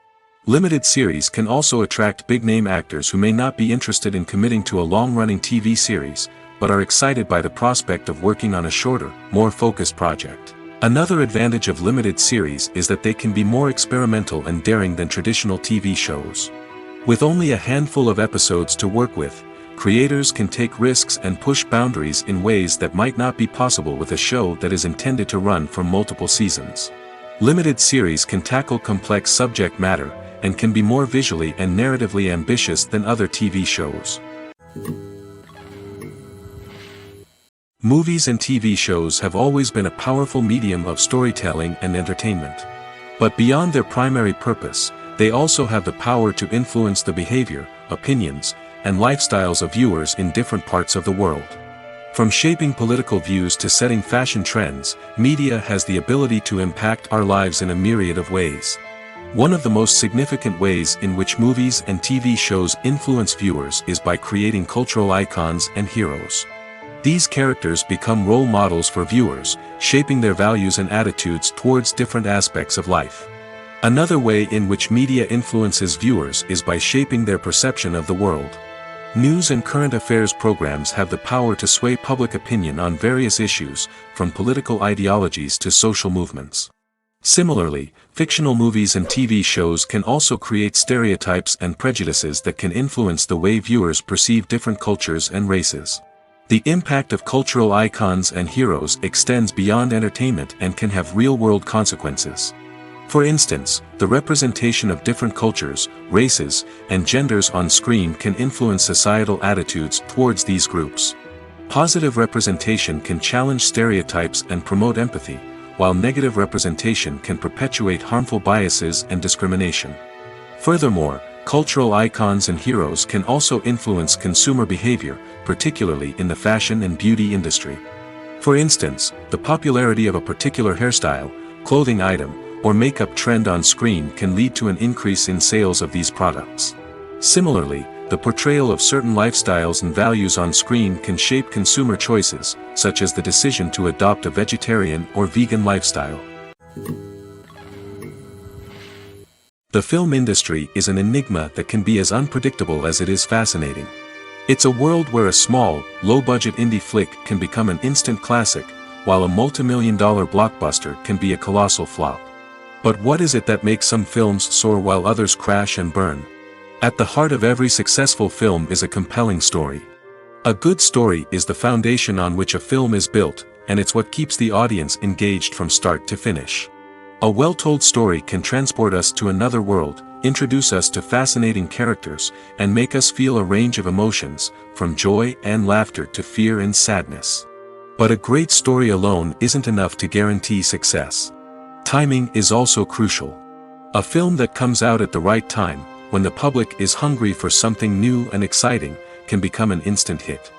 Limited series can also attract big-name actors who may not be interested in committing to a long-running TV series, but are excited by the prospect of working on a shorter, more focused project. Another advantage of limited series is that they can be more experimental and daring than traditional TV shows. With only a handful of episodes to work with, creators can take risks and push boundaries in ways that might not be possible with a show that is intended to run for multiple seasons. Limited series can tackle complex subject matter, and can be more visually and narratively ambitious than other TV shows. Movies and TV shows have always been a powerful medium of storytelling and entertainment. But beyond their primary purpose, they also have the power to influence the behavior, opinions, and lifestyles of viewers in different parts of the world. From shaping political views to setting fashion trends, media has the ability to impact our lives in a myriad of ways. One of the most significant ways in which movies and TV shows influence viewers is by creating cultural icons and heroes. These characters become role models for viewers, shaping their values and attitudes towards different aspects of life. Another way in which media influences viewers is by shaping their perception of the world. News and current affairs programs have the power to sway public opinion on various issues, from political ideologies to social movements. Similarly, fictional movies and TV shows can also create stereotypes and prejudices that can influence the way viewers perceive different cultures and races. The impact of cultural icons and heroes extends beyond entertainment and can have real-world consequences. For instance, the representation of different cultures, races, and genders on screen can influence societal attitudes towards these groups. Positive representation can challenge stereotypes and promote empathy, while negative representation can perpetuate harmful biases and discrimination. Furthermore, cultural icons and heroes can also influence consumer behavior, particularly in the fashion and beauty industry. For instance, the popularity of a particular hairstyle, clothing item, or makeup trend on screen can lead to an increase in sales of these products. Similarly, the portrayal of certain lifestyles and values on screen can shape consumer choices, such as the decision to adopt a vegetarian or vegan lifestyle. The film industry is an enigma that can be as unpredictable as it is fascinating. It's a world where a small, low-budget indie flick can become an instant classic, while a multi-million-dollar blockbuster can be a colossal flop. But what is it that makes some films soar while others crash and burn? At the heart of every successful film is a compelling story. A good story is the foundation on which a film is built, and it's what keeps the audience engaged from start to finish. A well-told story can transport us to another world, introduce us to fascinating characters, and make us feel a range of emotions, from joy and laughter to fear and sadness. But a great story alone isn't enough to guarantee success. Timing is also crucial. A film that comes out at the right time, when the public is hungry for something new and exciting, can become an instant hit.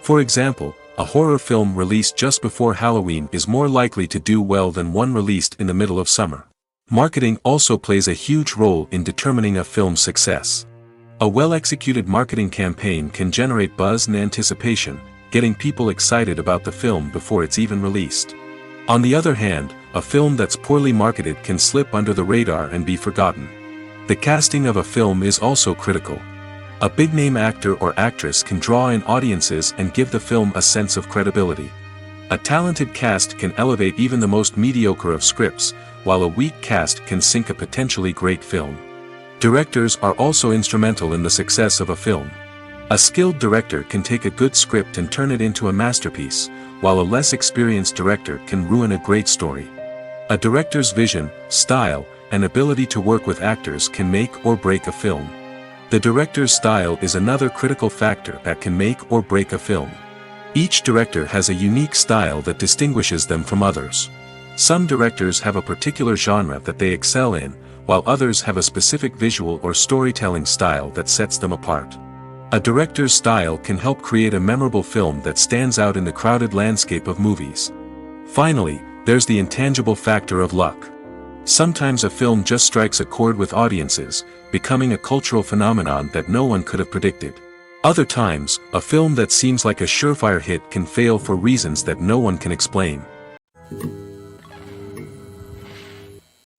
For example, a horror film released just before Halloween is more likely to do well than one released in the middle of summer. Marketing also plays a huge role in determining a film's success. A well-executed marketing campaign can generate buzz and anticipation, getting people excited about the film before it's even released. On the other hand, a film that's poorly marketed can slip under the radar and be forgotten. The casting of a film is also critical. A big-name actor or actress can draw in audiences and give the film a sense of credibility. A talented cast can elevate even the most mediocre of scripts, while a weak cast can sink a potentially great film. Directors are also instrumental in the success of a film. A skilled director can take a good script and turn it into a masterpiece, while a less experienced director can ruin a great story. A director's vision, style, and ability to work with actors can make or break a film. The director's style is another critical factor that can make or break a film. Each director has a unique style that distinguishes them from others. Some directors have a particular genre that they excel in, while others have a specific visual or storytelling style that sets them apart. A director's style can help create a memorable film that stands out in the crowded landscape of movies. Finally, there's the intangible factor of luck. Sometimes a film just strikes a chord with audiences, becoming a cultural phenomenon that no one could have predicted. Other times, a film that seems like a surefire hit can fail for reasons that no one can explain.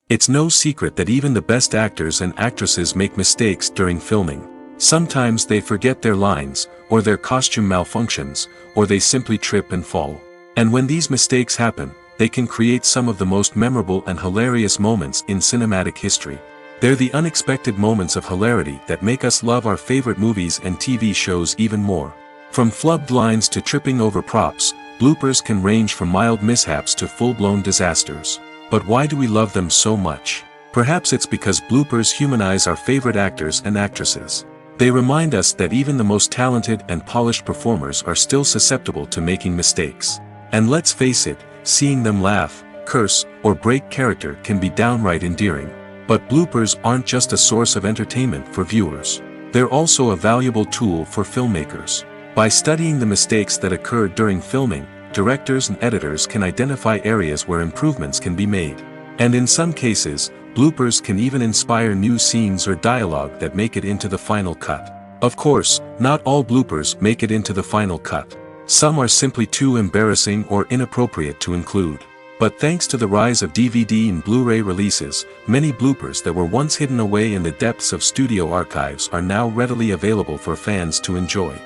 It's no secret that even the best actors and actresses make mistakes during filming. Sometimes they forget their lines, or their costume malfunctions, or they simply trip and fall. And when these mistakes happen, they can create some of the most memorable and hilarious moments in cinematic history. They're the unexpected moments of hilarity that make us love our favorite movies and TV shows even more. From flubbed lines to tripping over props, bloopers can range from mild mishaps to full-blown disasters. But why do we love them so much? Perhaps it's because bloopers humanize our favorite actors and actresses. They remind us that even the most talented and polished performers are still susceptible to making mistakes. And let's face it, seeing them laugh, curse, or break character can be downright endearing. But bloopers aren't just a source of entertainment for viewers. They're also a valuable tool for filmmakers. By studying the mistakes that occurred during filming, directors and editors can identify areas where improvements can be made. And in some cases, bloopers can even inspire new scenes or dialogue that make it into the final cut. Of course, not all bloopers make it into the final cut. Some are simply too embarrassing or inappropriate to include. But thanks to the rise of DVD and Blu-ray releases, many bloopers that were once hidden away in the depths of studio archives are now readily available for fans to enjoy.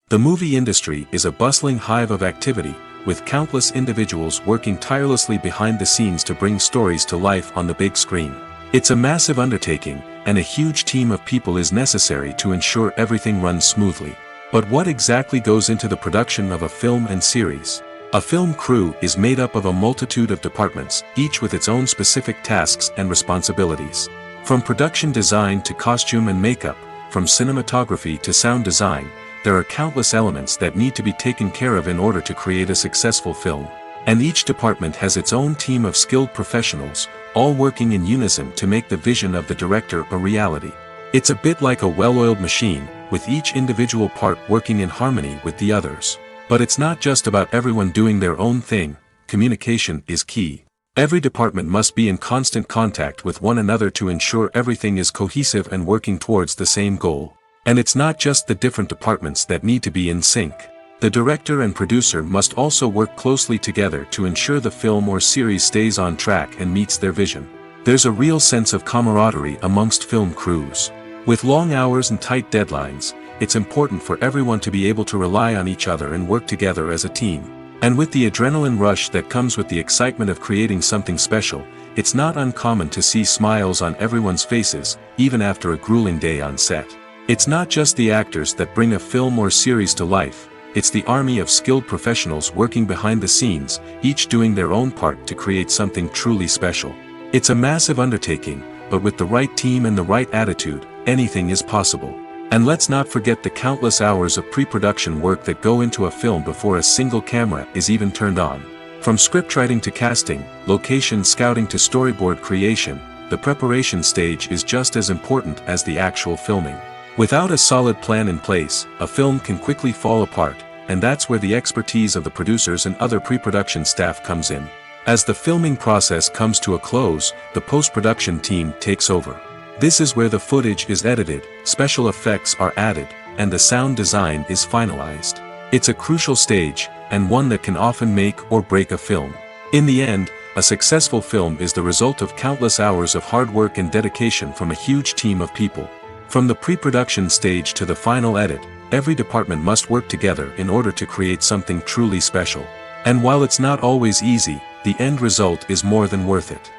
The movie industry is a bustling hive of activity, with countless individuals working tirelessly behind the scenes to bring stories to life on the big screen. It's a massive undertaking, and a huge team of people is necessary to ensure everything runs smoothly. But what exactly goes into the production of a film and series? A film crew is made up of a multitude of departments, each with its own specific tasks and responsibilities. From production design to costume and makeup, from cinematography to sound design, there are countless elements that need to be taken care of in order to create a successful film. And each department has its own team of skilled professionals, all working in unison to make the vision of the director a reality. It's a bit like a well-oiled machine, with each individual part working in harmony with the others. But it's not just about everyone doing their own thing. Communication is key. Every department must be in constant contact with one another to ensure everything is cohesive and working towards the same goal. And it's not just the different departments that need to be in sync. The director and producer must also work closely together to ensure the film or series stays on track and meets their vision. There's a real sense of camaraderie amongst film crews. With long hours and tight deadlines, it's important for everyone to be able to rely on each other and work together as a team. And with the adrenaline rush that comes with the excitement of creating something special, it's not uncommon to see smiles on everyone's faces, even after a grueling day on set. It's not just the actors that bring a film or series to life, it's the army of skilled professionals working behind the scenes, each doing their own part to create something truly special. It's a massive undertaking, but with the right team and the right attitude, anything is possible. And let's not forget the countless hours of pre-production work that go into a film before a single camera is even turned on. From scriptwriting to casting, location scouting to storyboard creation, the preparation stage is just as important as the actual filming. Without a solid plan in place, a film can quickly fall apart, and that's where the expertise of the producers and other pre-production staff comes in. As the filming process comes to a close, the post-production team takes over. This is where the footage is edited, special effects are added, and the sound design is finalized. It's a crucial stage, and one that can often make or break a film. In the end, a successful film is the result of countless hours of hard work and dedication from a huge team of people. From the pre-production stage to the final edit, every department must work together in order to create something truly special. And while it's not always easy, the end result is more than worth it.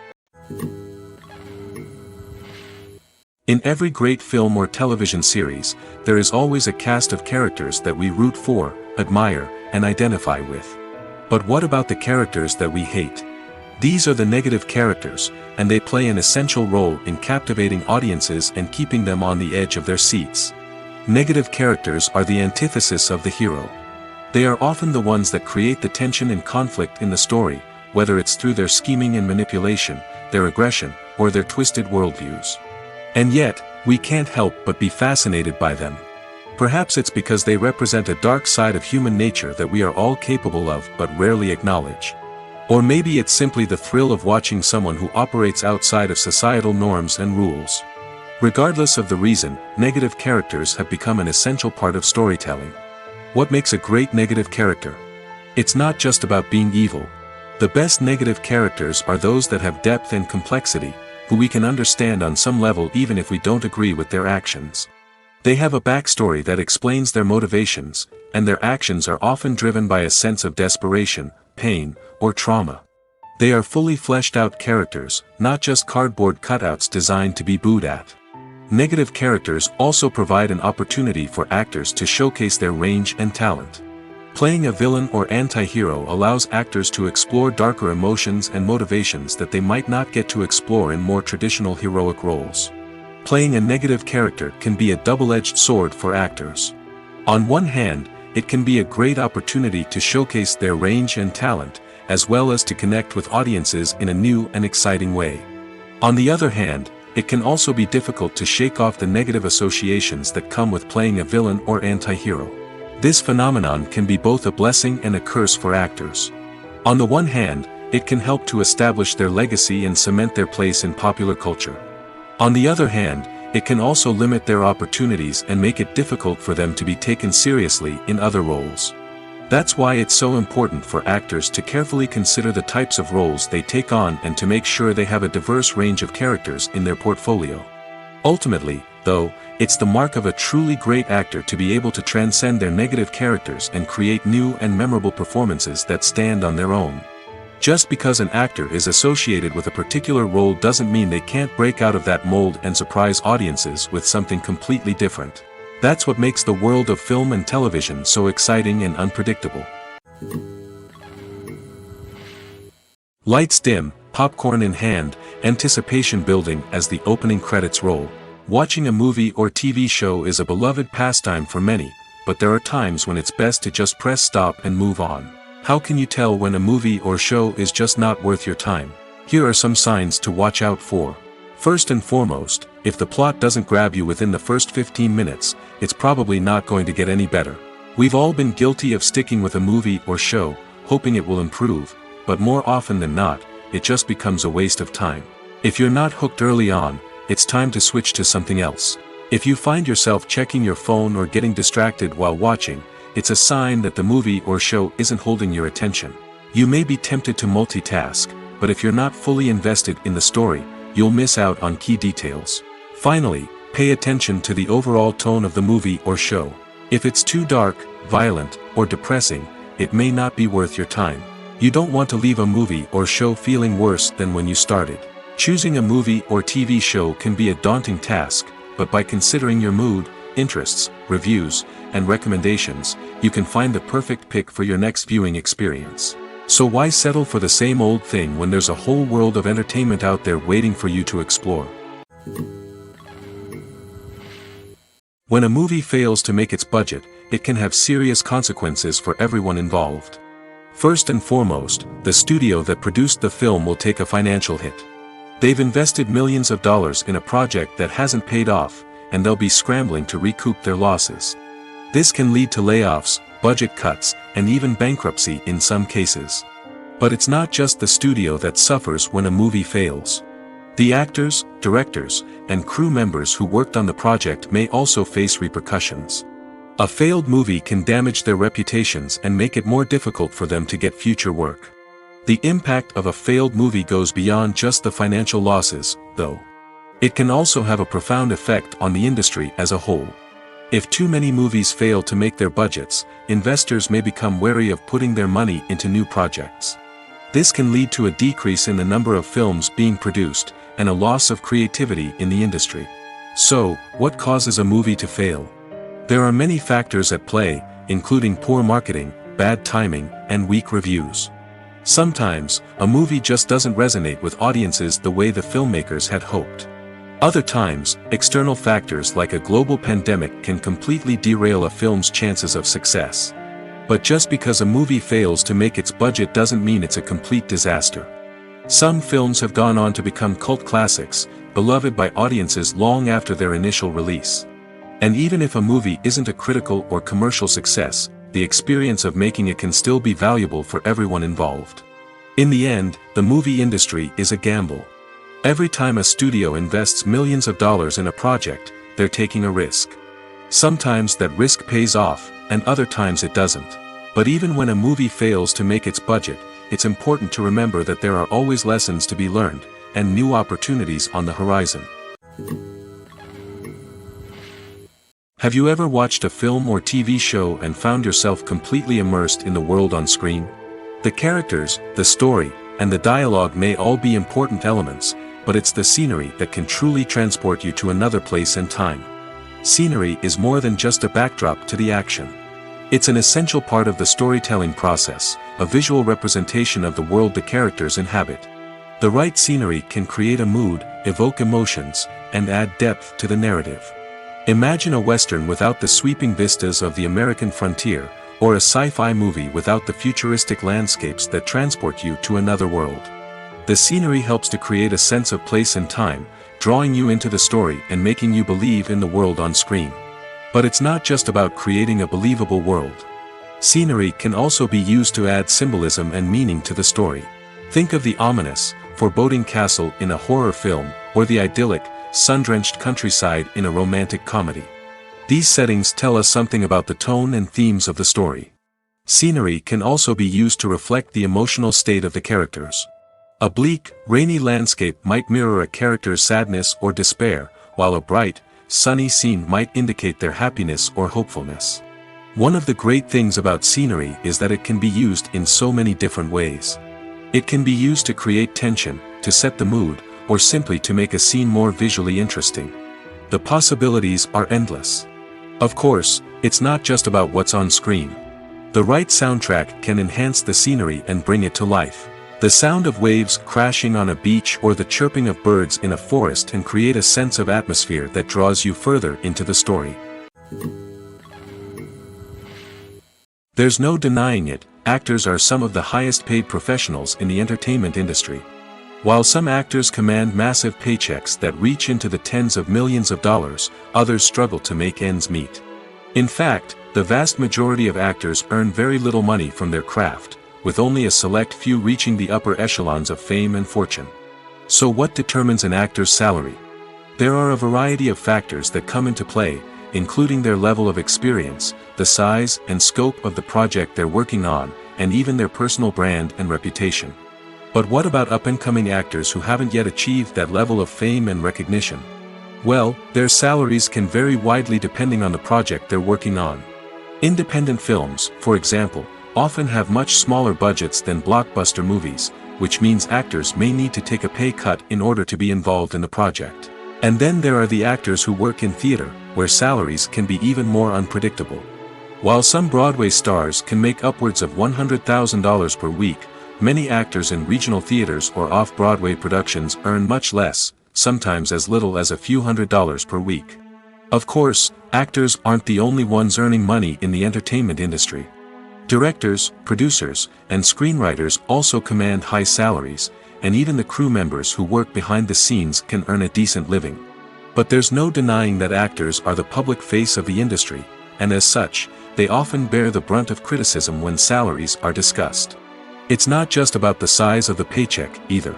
In every great film or television series, there is always a cast of characters that we root for, admire, and identify with. But what about the characters that we hate? These are the negative characters, and they play an essential role in captivating audiences and keeping them on the edge of their seats. Negative characters are the antithesis of the hero. They are often the ones that create the tension and conflict in the story, whether it's through their scheming and manipulation, their aggression, or their twisted worldviews. And yet, we can't help but be fascinated by them. Perhaps it's because they represent a dark side of human nature that we are all capable of but rarely acknowledge. Or maybe it's simply the thrill of watching someone who operates outside of societal norms and rules. Regardless of the reason, negative characters have become an essential part of storytelling. What makes a great negative character? It's not just about being evil. The best negative characters are those that have depth and complexity, who we can understand on some level even if we don't agree with their actions. They have a backstory that explains their motivations, and their actions are often driven by a sense of desperation, pain, or trauma. They are fully fleshed out characters, not just cardboard cutouts designed to be booed at. Negative characters also provide an opportunity for actors to showcase their range and talent. Playing a villain or anti-hero allows actors to explore darker emotions and motivations that they might not get to explore in more traditional heroic roles. Playing a negative character can be a double-edged sword for actors. On one hand, it can be a great opportunity to showcase their range and talent, as well as to connect with audiences in a new and exciting way. On the other hand, it can also be difficult to shake off the negative associations that come with playing a villain or anti-hero. This phenomenon can be both a blessing and a curse for actors. On the one hand, it can help to establish their legacy and cement their place in popular culture. On the other hand, it can also limit their opportunities and make it difficult for them to be taken seriously in other roles. That's why it's so important for actors to carefully consider the types of roles they take on and to make sure they have a diverse range of characters in their portfolio. Ultimately, though, it's the mark of a truly great actor to be able to transcend their negative characters and create new and memorable performances that stand on their own. Just because an actor is associated with a particular role doesn't mean they can't break out of that mold and surprise audiences with something completely different. That's what makes the world of film and television so exciting and unpredictable. Lights dim, popcorn in hand, anticipation building as the opening credits roll. Watching a movie or TV show is a beloved pastime for many, but there are times when it's best to just press stop and move on. How can you tell when a movie or show is just not worth your time? Here are some signs to watch out for. First and foremost, if the plot doesn't grab you within the first 15 minutes, it's probably not going to get any better. We've all been guilty of sticking with a movie or show, hoping it will improve, but more often than not, it just becomes a waste of time. If you're not hooked early on, it's time to switch to something else. If you find yourself checking your phone or getting distracted while watching, it's a sign that the movie or show isn't holding your attention. You may be tempted to multitask, but if you're not fully invested in the story, you'll miss out on key details. Finally, pay attention to the overall tone of the movie or show. If it's too dark, violent, or depressing, it may not be worth your time. You don't want to leave a movie or show feeling worse than when you started. Choosing a movie or TV show can be a daunting task, but by considering your mood, interests, reviews, and recommendations, you can find the perfect pick for your next viewing experience. So why settle for the same old thing when there's a whole world of entertainment out there waiting for you to explore? When a movie fails to make its budget, it can have serious consequences for everyone involved. First and foremost, the studio that produced the film will take a financial hit. They've invested millions of dollars in a project that hasn't paid off, and they'll be scrambling to recoup their losses. This can lead to layoffs, budget cuts, and even bankruptcy in some cases. But it's not just the studio that suffers when a movie fails. The actors, directors, and crew members who worked on the project may also face repercussions. A failed movie can damage their reputations and make it more difficult for them to get future work. The impact of a failed movie goes beyond just the financial losses, though. It can also have a profound effect on the industry as a whole. If too many movies fail to make their budgets, investors may become wary of putting their money into new projects. This can lead to a decrease in the number of films being produced, and a loss of creativity in the industry. So, what causes a movie to fail? There are many factors at play, including poor marketing, bad timing, and weak reviews. Sometimes, a movie just doesn't resonate with audiences the way the filmmakers had hoped. Other times, external factors like a global pandemic can completely derail a film's chances of success. But just because a movie fails to make its budget doesn't mean it's a complete disaster. Some films have gone on to become cult classics, beloved by audiences long after their initial release. And even if a movie isn't a critical or commercial success, the experience of making it can still be valuable for everyone involved. In the end, the movie industry is a gamble. Every time a studio invests millions of dollars in a project, they're taking a risk. Sometimes that risk pays off, and other times it doesn't. But even when a movie fails to make its budget, it's important to remember that there are always lessons to be learned, and new opportunities on the horizon. Have you ever watched a film or TV show and found yourself completely immersed in the world on screen? The characters, the story, and the dialogue may all be important elements, but it's the scenery that can truly transport you to another place and time. Scenery is more than just a backdrop to the action. It's an essential part of the storytelling process, a visual representation of the world the characters inhabit. The right scenery can create a mood, evoke emotions, and add depth to the narrative. Imagine a Western without the sweeping vistas of the American frontier, or a sci-fi movie without the futuristic landscapes that transport you to another world. The scenery helps to create a sense of place and time, drawing you into the story and making you believe in the world on screen. But it's not just about creating a believable world. Scenery can also be used to add symbolism and meaning to the story. Think of the ominous, foreboding castle in a horror film, or the idyllic, sun-drenched countryside in a romantic comedy. These settings tell us something about the tone and themes of the story. Scenery can also be used to reflect the emotional state of the characters. A bleak, rainy landscape might mirror a character's sadness or despair, while a bright, sunny scene might indicate their happiness or hopefulness. One of the great things about scenery is that it can be used in so many different ways. It can be used to create tension, to set the mood, or simply to make a scene more visually interesting. The possibilities are endless. Of course, it's not just about what's on screen. The right soundtrack can enhance the scenery and bring it to life. The sound of waves crashing on a beach or the chirping of birds in a forest can create a sense of atmosphere that draws you further into the story. There's no denying it, actors are some of the highest paid professionals in the entertainment industry. While some actors command massive paychecks that reach into the tens of millions of dollars, others struggle to make ends meet. In fact, the vast majority of actors earn very little money from their craft, with only a select few reaching the upper echelons of fame and fortune. So what determines an actor's salary? There are a variety of factors that come into play, including their level of experience, the size and scope of the project they're working on, and even their personal brand and reputation. But what about up-and-coming actors who haven't yet achieved that level of fame and recognition? Well, their salaries can vary widely depending on the project they're working on. Independent films, for example, often have much smaller budgets than blockbuster movies, which means actors may need to take a pay cut in order to be involved in the project. And then there are the actors who work in theater, where salaries can be even more unpredictable. While some Broadway stars can make upwards of $100,000 per week, many actors in regional theaters or off-Broadway productions earn much less, sometimes as little as a few $100s per week. Of course, actors aren't the only ones earning money in the entertainment industry. Directors, producers, and screenwriters also command high salaries, and even the crew members who work behind the scenes can earn a decent living. But there's no denying that actors are the public face of the industry, and as such, they often bear the brunt of criticism when salaries are discussed. It's not just about the size of the paycheck, either.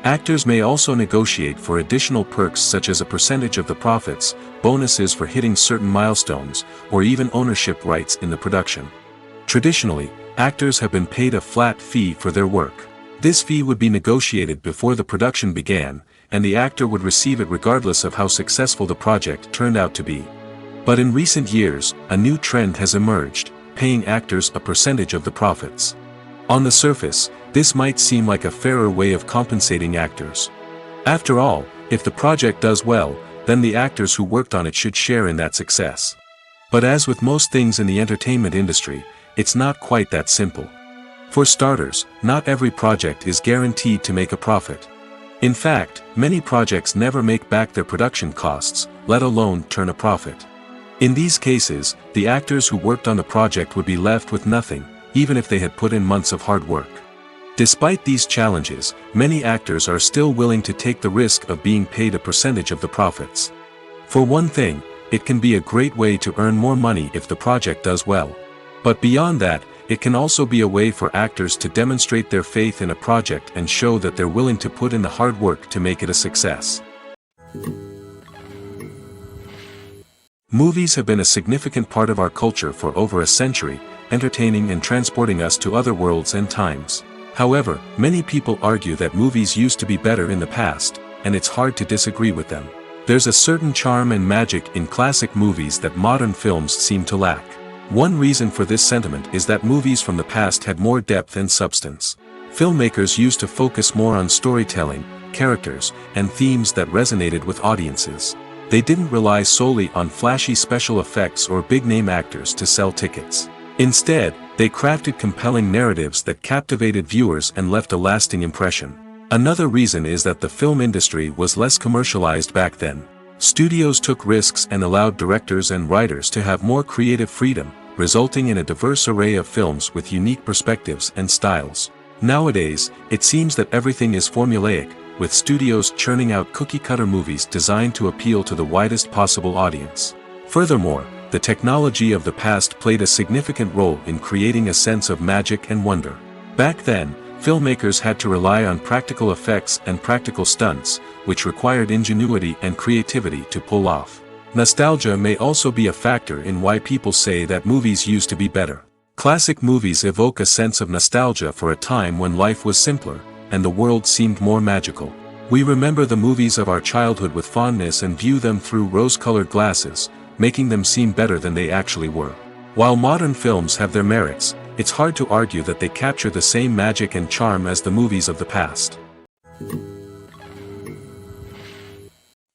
Actors may also negotiate for additional perks such as a percentage of the profits, bonuses for hitting certain milestones, or even ownership rights in the production. Traditionally, actors have been paid a flat fee for their work. This fee would be negotiated before the production began, and the actor would receive it regardless of how successful the project turned out to be. But in recent years, a new trend has emerged, paying actors a percentage of the profits. On the surface, this might seem like a fairer way of compensating actors. After all, if the project does well, then the actors who worked on it should share in that success. But as with most things in the entertainment industry, it's not quite that simple. For starters, not every project is guaranteed to make a profit. In fact, many projects never make back their production costs, let alone turn a profit. In these cases, the actors who worked on the project would be left with nothing, even if they had put in months of hard work. Despite these challenges, many actors are still willing to take the risk of being paid a percentage of the profits. For one thing, it can be a great way to earn more money if the project does well. But beyond that, it can also be a way for actors to demonstrate their faith in a project and show that they're willing to put in the hard work to make it a success. Movies have been a significant part of our culture for over a century, entertaining and transporting us to other worlds and times. However, many people argue that movies used to be better in the past, and it's hard to disagree with them. There's a certain charm and magic in classic movies that modern films seem to lack. One reason for this sentiment is that movies from the past had more depth and substance. Filmmakers used to focus more on storytelling, characters, and themes that resonated with audiences. They didn't rely solely on flashy special effects or big-name actors to sell tickets. Instead, they crafted compelling narratives that captivated viewers and left a lasting impression. Another reason is that the film industry was less commercialized back then. Studios took risks and allowed directors and writers to have more creative freedom, resulting in a diverse array of films with unique perspectives and styles. Nowadays, it seems that everything is formulaic, with studios churning out cookie-cutter movies designed to appeal to the widest possible audience. Furthermore, the technology of the past played a significant role in creating a sense of magic and wonder. Back then, filmmakers had to rely on practical effects and practical stunts, which required ingenuity and creativity to pull off. Nostalgia may also be a factor in why people say that movies used to be better. Classic movies evoke a sense of nostalgia for a time when life was simpler, and the world seemed more magical. We remember the movies of our childhood with fondness and view them through rose-colored glasses, making them seem better than they actually were. While modern films have their merits, it's hard to argue that they capture the same magic and charm as the movies of the past.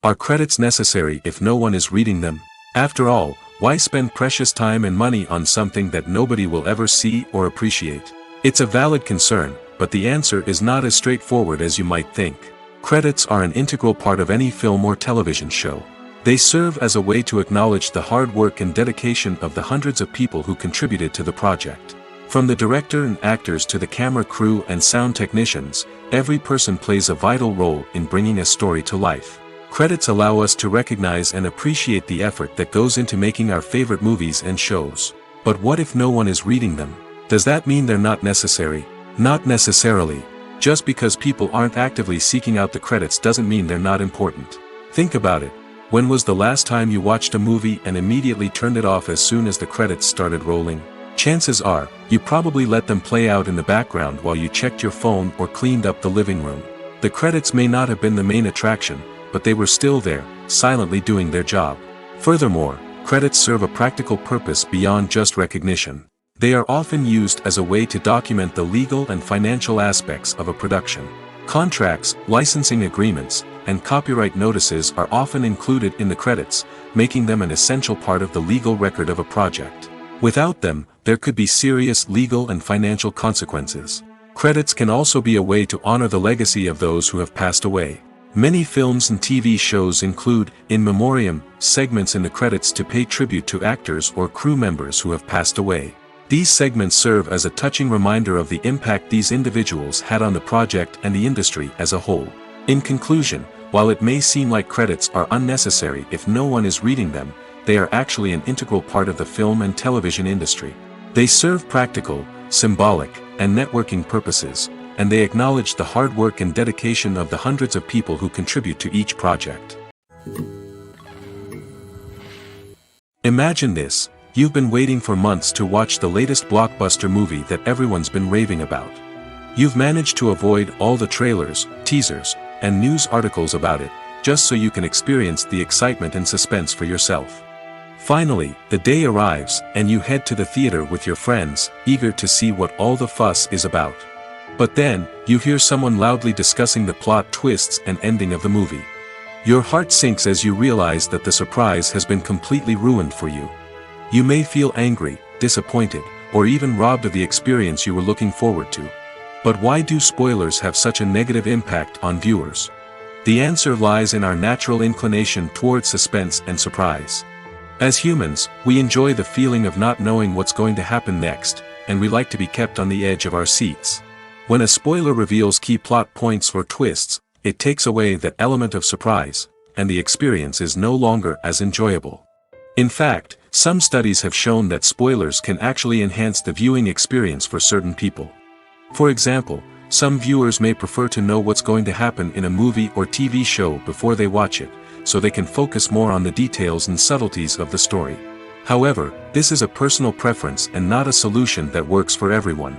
Are credits necessary if no one is reading them? After all, why spend precious time and money on something that nobody will ever see or appreciate? It's a valid concern, but the answer is not as straightforward as you might think. Credits are an integral part of any film or television show. They serve as a way to acknowledge the hard work and dedication of the hundreds of people who contributed to the project. From the director and actors to the camera crew and sound technicians, every person plays a vital role in bringing a story to life. Credits allow us to recognize and appreciate the effort that goes into making our favorite movies and shows. But what if no one is reading them? Does that mean they're not necessary? Not necessarily. Just because people aren't actively seeking out the credits doesn't mean they're not important. Think about it. When was the last time you watched a movie and immediately turned it off as soon as the credits started rolling? Chances are, you probably let them play out in the background while you checked your phone or cleaned up the living room. The credits may not have been the main attraction, but they were still there, silently doing their job. Furthermore, credits serve a practical purpose beyond just recognition. They are often used as a way to document the legal and financial aspects of a production. Contracts, licensing agreements, and copyright notices are often included in the credits, making them an essential part of the legal record of a project. Without them, there could be serious legal and financial consequences. Credits can also be a way to honor the legacy of those who have passed away. Many films and TV shows include, in memoriam, segments in the credits to pay tribute to actors or crew members who have passed away. These segments serve as a touching reminder of the impact these individuals had on the project and the industry as a whole. In conclusion, while it may seem like credits are unnecessary if no one is reading them, they are actually an integral part of the film and television industry. They serve practical, symbolic, and networking purposes, and they acknowledge the hard work and dedication of the hundreds of people who contribute to each project. Imagine this: you've been waiting for months to watch the latest blockbuster movie that everyone's been raving about. You've managed to avoid all the trailers, teasers, and news articles about it, just so you can experience the excitement and suspense for yourself. Finally, the day arrives, and you head to the theater with your friends, eager to see what all the fuss is about. But then, you hear someone loudly discussing the plot twists and ending of the movie. Your heart sinks as you realize that the surprise has been completely ruined for you. You may feel angry, disappointed, or even robbed of the experience you were looking forward to. But why do spoilers have such a negative impact on viewers? The answer lies in our natural inclination towards suspense and surprise. As humans, we enjoy the feeling of not knowing what's going to happen next, and we like to be kept on the edge of our seats. When a spoiler reveals key plot points or twists, it takes away that element of surprise, and the experience is no longer as enjoyable. In fact, some studies have shown that spoilers can actually enhance the viewing experience for certain people. For example, some viewers may prefer to know what's going to happen in a movie or TV show before they watch it, so they can focus more on the details and subtleties of the story. However, this is a personal preference and not a solution that works for everyone.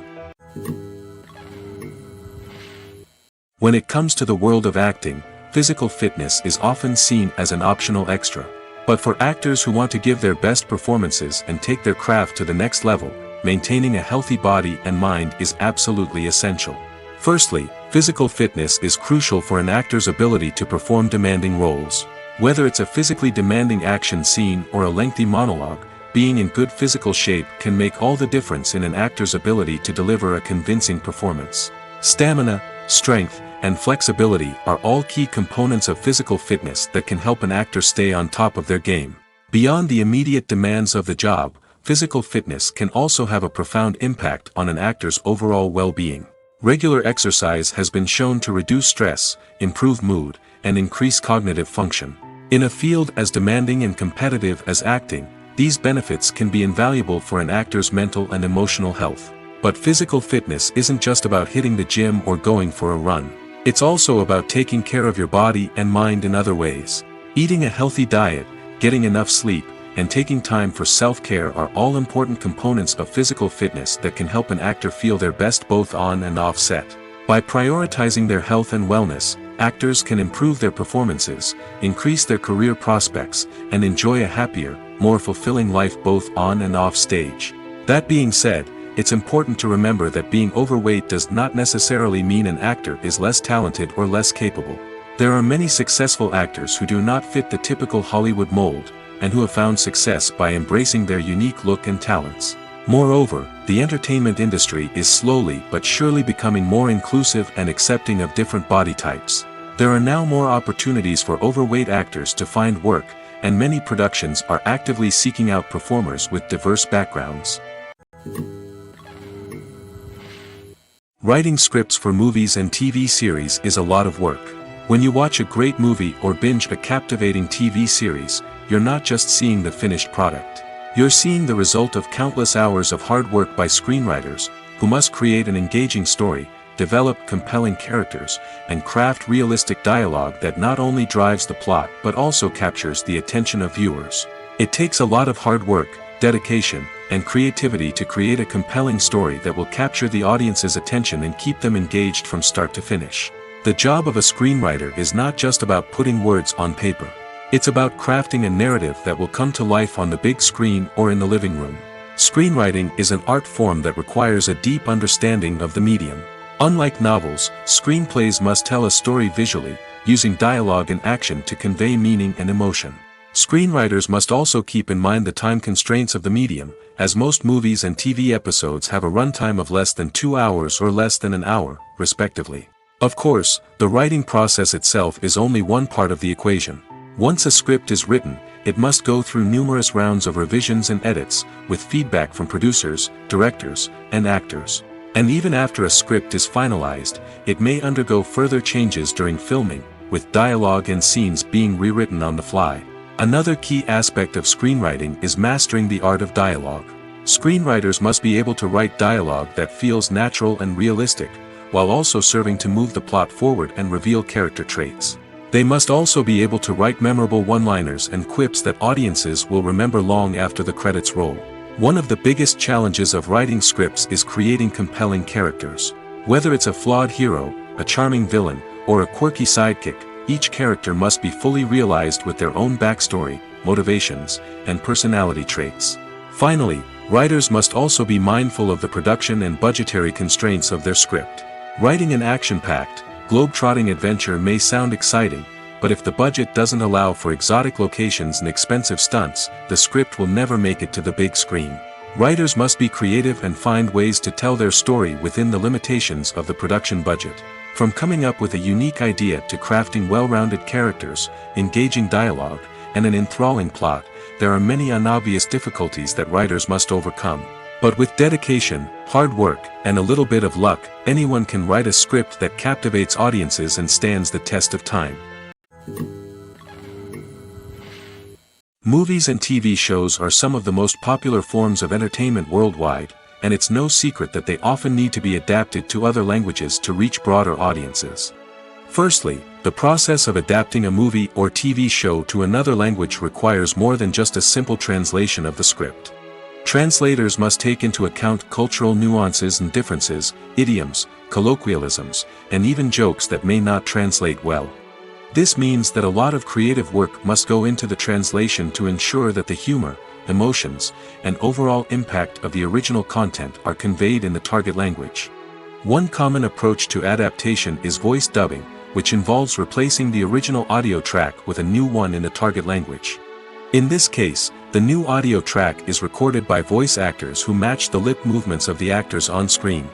When it comes to the world of acting, physical fitness is often seen as an optional extra. But for actors who want to give their best performances and take their craft to the next level, maintaining a healthy body and mind is absolutely essential. Firstly, physical fitness is crucial for an actor's ability to perform demanding roles. Whether it's a physically demanding action scene or a lengthy monologue, being in good physical shape can make all the difference in an actor's ability to deliver a convincing performance. Stamina, strength, and flexibility are all key components of physical fitness that can help an actor stay on top of their game. Beyond the immediate demands of the job, physical fitness can also have a profound impact on an actor's overall well-being. Regular exercise has been shown to reduce stress, improve mood, and increase cognitive function. In a field as demanding and competitive as acting, these benefits can be invaluable for an actor's mental and emotional health. But physical fitness isn't just about hitting the gym or going for a run. It's also about taking care of your body and mind in other ways. Eating a healthy diet, getting enough sleep, and taking time for self-care are all important components of physical fitness that can help an actor feel their best both on and off set. By prioritizing their health and wellness, actors can improve their performances, increase their career prospects, and enjoy a happier, more fulfilling life both on and off stage. That being said, it's important to remember that being overweight does not necessarily mean an actor is less talented or less capable. There are many successful actors who do not fit the typical Hollywood mold, and who have found success by embracing their unique look and talents. Moreover, the entertainment industry is slowly but surely becoming more inclusive and accepting of different body types. There are now more opportunities for overweight actors to find work, and many productions are actively seeking out performers with diverse backgrounds. Writing scripts for movies and TV series is a lot of work. When you watch a great movie or binge a captivating TV series, you're not just seeing the finished product. You're seeing the result of countless hours of hard work by screenwriters, who must create an engaging story, develop compelling characters, and craft realistic dialogue that not only drives the plot but also captures the attention of viewers. It takes a lot of hard work, dedication, and creativity to create a compelling story that will capture the audience's attention and keep them engaged from start to finish. The job of a screenwriter is not just about putting words on paper. It's about crafting a narrative that will come to life on the big screen or in the living room. Screenwriting is an art form that requires a deep understanding of the medium. Unlike novels, screenplays must tell a story visually, using dialogue and action to convey meaning and emotion. Screenwriters must also keep in mind the time constraints of the medium, as most movies and TV episodes have a runtime of less than 2 hours or less than an hour, respectively. Of course, the writing process itself is only one part of the equation. Once a script is written, it must go through numerous rounds of revisions and edits, with feedback from producers, directors, and actors. And even after a script is finalized, it may undergo further changes during filming, with dialogue and scenes being rewritten on the fly. Another key aspect of screenwriting is mastering the art of dialogue. Screenwriters must be able to write dialogue that feels natural and realistic, while also serving to move the plot forward and reveal character traits. They must also be able to write memorable one-liners and quips that audiences will remember long after the credits roll. One of the biggest challenges of writing scripts is creating compelling characters. Whether it's a flawed hero, a charming villain, or a quirky sidekick, each character must be fully realized with their own backstory, motivations, and personality traits. Finally, writers must also be mindful of the production and budgetary constraints of their script. Writing an action-packed, globe-trotting adventure may sound exciting, but if the budget doesn't allow for exotic locations and expensive stunts, the script will never make it to the big screen. Writers must be creative and find ways to tell their story within the limitations of the production budget. From coming up with a unique idea to crafting well-rounded characters, engaging dialogue, and an enthralling plot, there are many unobvious difficulties that writers must overcome. But with dedication, hard work, and a little bit of luck, anyone can write a script that captivates audiences and stands the test of time. Movies and TV shows are some of the most popular forms of entertainment worldwide, and it's no secret that they often need to be adapted to other languages to reach broader audiences. Firstly, the process of adapting a movie or TV show to another language requires more than just a simple translation of the script. Translators must take into account cultural nuances and differences, idioms, colloquialisms, and even jokes that may not translate well. This means that a lot of creative work must go into the translation to ensure that the humor, emotions, and overall impact of the original content are conveyed in the target language. One common approach to adaptation is voice dubbing, which involves replacing the original audio track with a new one in the target language. In this case, the new audio track is recorded by voice actors who match the lip movements of the actors on screen.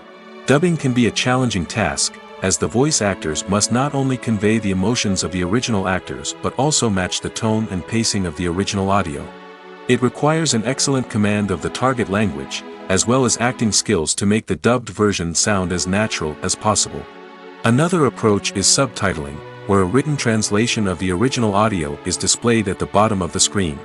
Dubbing can be a challenging task, as the voice actors must not only convey the emotions of the original actors but also match the tone and pacing of the original audio. It requires an excellent command of the target language, as well as acting skills to make the dubbed version sound as natural as possible. Another approach is subtitling, where a written translation of the original audio is displayed at the bottom of the screen.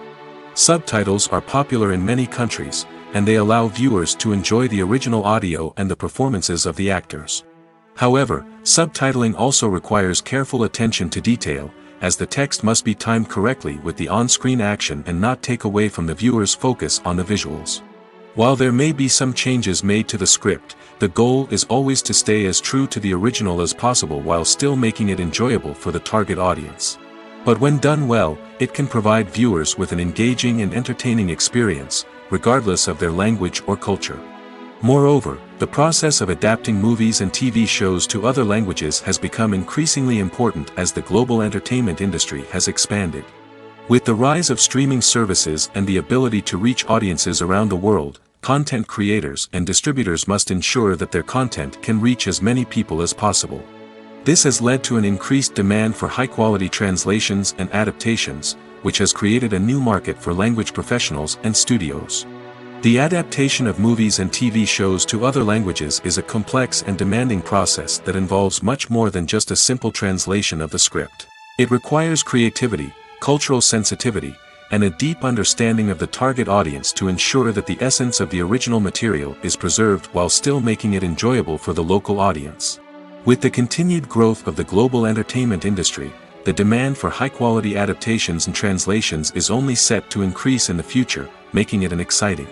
Subtitles are popular in many countries, and they allow viewers to enjoy the original audio and the performances of the actors. However, subtitling also requires careful attention to detail, as the text must be timed correctly with the on-screen action and not take away from the viewer's focus on the visuals. While there may be some changes made to the script, the goal is always to stay as true to the original as possible while still making it enjoyable for the target audience. But when done well, it can provide viewers with an engaging and entertaining experience, regardless of their language or culture. Moreover, the process of adapting movies and TV shows to other languages has become increasingly important as the global entertainment industry has expanded. With the rise of streaming services and the ability to reach audiences around the world, content creators and distributors must ensure that their content can reach as many people as possible. This has led to an increased demand for high-quality translations and adaptations, which has created a new market for language professionals and studios. The adaptation of movies and TV shows to other languages is a complex and demanding process that involves much more than just a simple translation of the script. It requires creativity, cultural sensitivity, and a deep understanding of the target audience to ensure that the essence of the original material is preserved while still making it enjoyable for the local audience. With the continued growth of the global entertainment industry, the demand for high-quality adaptations and translations is only set to increase in the future, making it an exciting.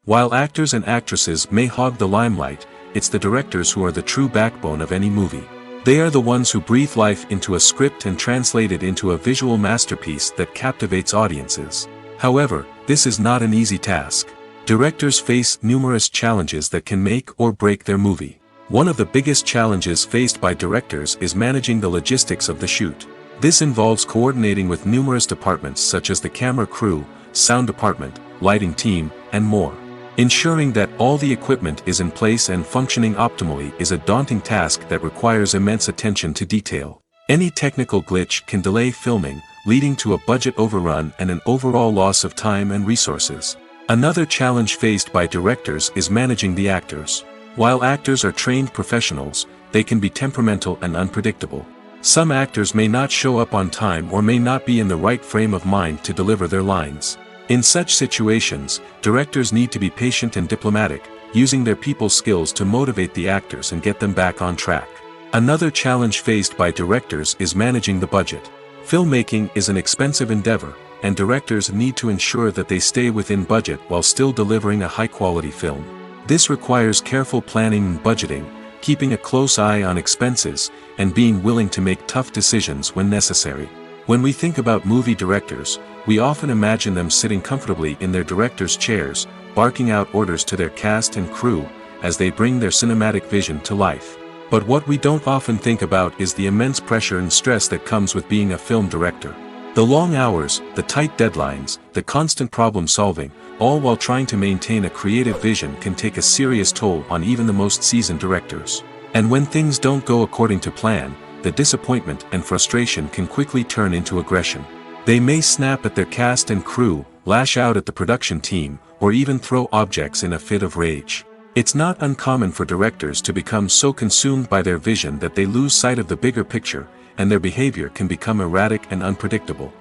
While actors and actresses may hog the limelight, it's the directors who are the true backbone of any movie. They are the ones who breathe life into a script and translate it into a visual masterpiece that captivates audiences. However, this is not an easy task. Directors face numerous challenges that can make or break their movie. One of the biggest challenges faced by directors is managing the logistics of the shoot. This involves coordinating with numerous departments such as the camera crew, sound department, lighting team, and more. Ensuring that all the equipment is in place and functioning optimally is a daunting task that requires immense attention to detail. Any technical glitch can delay filming, leading to a budget overrun and an overall loss of time and resources. Another challenge faced by directors is managing the actors. While actors are trained professionals, they can be temperamental and unpredictable. Some actors may not show up on time or may not be in the right frame of mind to deliver their lines. In such situations, directors need to be patient and diplomatic, using their people skills to motivate the actors and get them back on track. Another challenge faced by directors is managing the budget. Filmmaking is an expensive endeavor, and directors need to ensure that they stay within budget while still delivering a high-quality film. This requires careful planning and budgeting, keeping a close eye on expenses, and being willing to make tough decisions when necessary. When we think about movie directors, we often imagine them sitting comfortably in their director's chairs, barking out orders to their cast and crew, as they bring their cinematic vision to life. But what we don't often think about is the immense pressure and stress that comes with being a film director. The long hours, the tight deadlines, the constant problem solving, all while trying to maintain a creative vision can take a serious toll on even the most seasoned directors. And when things don't go according to plan, the disappointment and frustration can quickly turn into aggression. They may snap at their cast and crew, lash out at the production team, or even throw objects in a fit of rage. It's not uncommon for directors to become so consumed by their vision that they lose sight of the bigger picture, and their behavior can become erratic and unpredictable.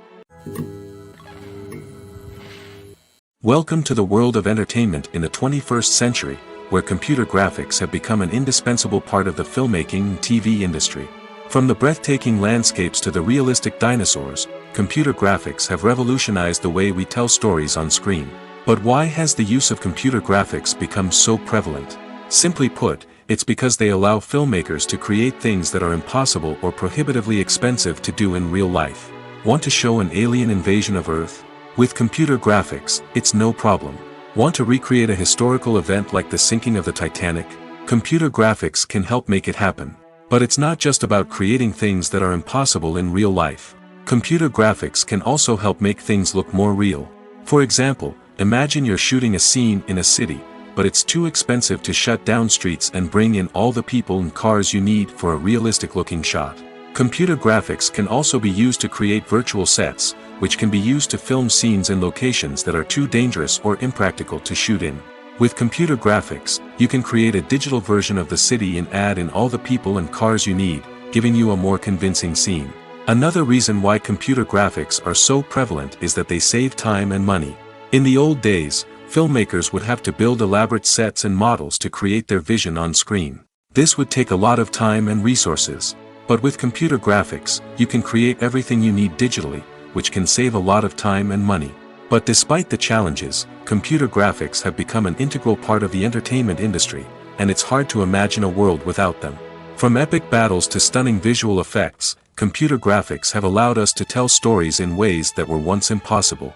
Welcome to the world of entertainment in the 21st century, where computer graphics have become an indispensable part of the filmmaking and TV industry. From the breathtaking landscapes to the realistic dinosaurs, computer graphics have revolutionized the way we tell stories on screen. But why has the use of computer graphics become so prevalent? Simply put, it's because they allow filmmakers to create things that are impossible or prohibitively expensive to do in real life. Want to show an alien invasion of Earth? With computer graphics, it's no problem. Want to recreate a historical event like the sinking of the Titanic? Computer graphics can help make it happen. But it's not just about creating things that are impossible in real life. Computer graphics can also help make things look more real. For example, imagine you're shooting a scene in a city, but it's too expensive to shut down streets and bring in all the people and cars you need for a realistic-looking shot. Computer graphics can also be used to create virtual sets, which can be used to film scenes in locations that are too dangerous or impractical to shoot in. With computer graphics, you can create a digital version of the city and add in all the people and cars you need, giving you a more convincing scene. Another reason why computer graphics are so prevalent is that they save time and money. In the old days, filmmakers would have to build elaborate sets and models to create their vision on screen. This would take a lot of time and resources. But with computer graphics, you can create everything you need digitally, which can save a lot of time and money. But despite the challenges, computer graphics have become an integral part of the entertainment industry, and it's hard to imagine a world without them. From epic battles to stunning visual effects, computer graphics have allowed us to tell stories in ways that were once impossible.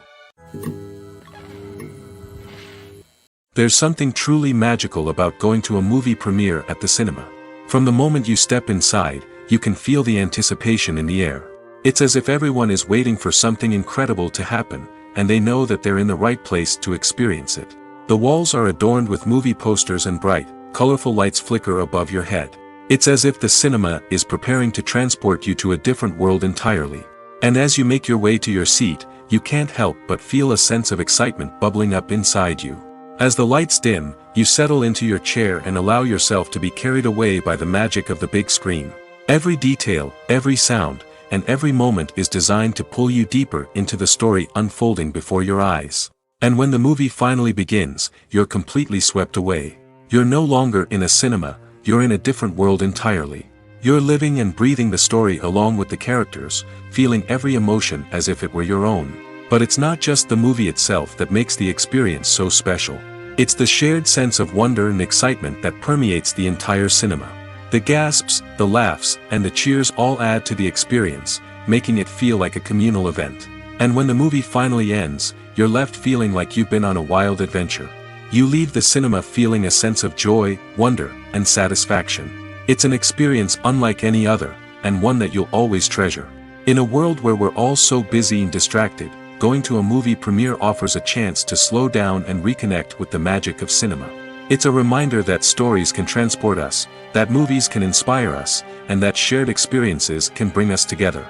There's something truly magical about going to a movie premiere at the cinema. From the moment you step inside, you can feel the anticipation in the air. It's as if everyone is waiting for something incredible to happen, and they know that they're in the right place to experience it. The walls are adorned with movie posters and bright, colorful lights flicker above your head. It's as if the cinema is preparing to transport you to a different world entirely. And as you make your way to your seat, you can't help but feel a sense of excitement bubbling up inside you. As the lights dim, you settle into your chair and allow yourself to be carried away by the magic of the big screen. Every detail, every sound, and every moment is designed to pull you deeper into the story unfolding before your eyes. And when the movie finally begins, you're completely swept away. You're no longer in a cinema, you're in a different world entirely. You're living and breathing the story along with the characters, feeling every emotion as if it were your own. But it's not just the movie itself that makes the experience so special. It's the shared sense of wonder and excitement that permeates the entire cinema. The gasps, the laughs, and the cheers all add to the experience, making it feel like a communal event. And when the movie finally ends, you're left feeling like you've been on a wild adventure. You leave the cinema feeling a sense of joy, wonder, and satisfaction. It's an experience unlike any other, and one that you'll always treasure. In a world where we're all so busy and distracted, going to a movie premiere offers a chance to slow down and reconnect with the magic of cinema. It's a reminder that stories can transport us, that movies can inspire us, and that shared experiences can bring us together.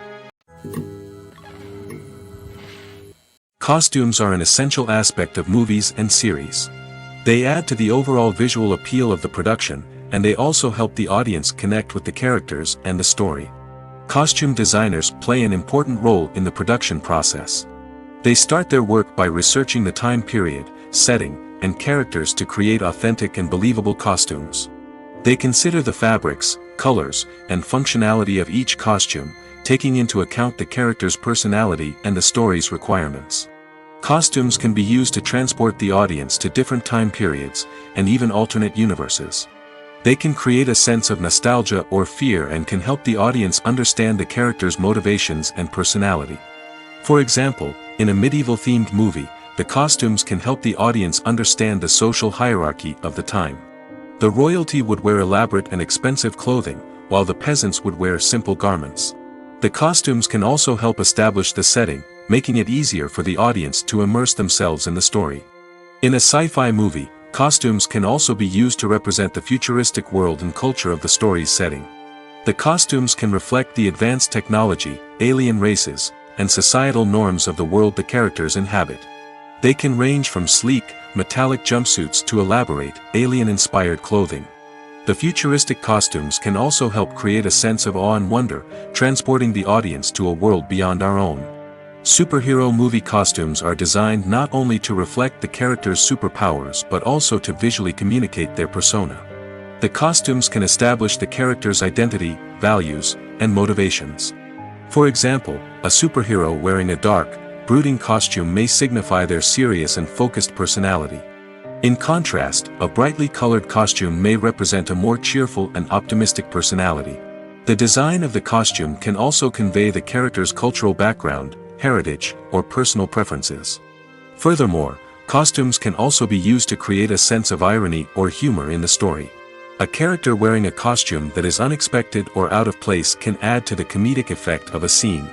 Costumes are an essential aspect of movies and series. They add to the overall visual appeal of the production, and they also help the audience connect with the characters and the story. costume designers play an important role in the production process. They start their work by researching the time period, setting, and characters to create authentic and believable costumes. They consider the fabrics, colors, and functionality of each costume, taking into account the character's personality and the story's requirements. Costumes can be used to transport the audience to different time periods, and even alternate universes. They can create a sense of nostalgia or fear and can help the audience understand the character's motivations and personality. For example, in a medieval-themed movie, the costumes can help the audience understand the social hierarchy of the time. The royalty would wear elaborate and expensive clothing, while the peasants would wear simple garments. The costumes can also help establish the setting, making it easier for the audience to immerse themselves in the story. In a sci-fi movie, costumes can also be used to represent the futuristic world and culture of the story's setting. The costumes can reflect the advanced technology, alien races, and societal norms of the world the characters inhabit. They can range from sleek, metallic jumpsuits to elaborate, alien-inspired clothing. The futuristic costumes can also help create a sense of awe and wonder, transporting the audience to a world beyond our own. Superhero movie costumes are designed not only to reflect the character's superpowers but also to visually communicate their persona. The costumes can establish the character's identity, values, and motivations. For example, a superhero wearing a dark, brooding costume may signify their serious and focused personality. In contrast, a brightly colored costume may represent a more cheerful and optimistic personality. The design of the costume can also convey the character's cultural background, heritage, or personal preferences. Furthermore, costumes can also be used to create a sense of irony or humor in the story. A character wearing a costume that is unexpected or out of place can add to the comedic effect of a scene.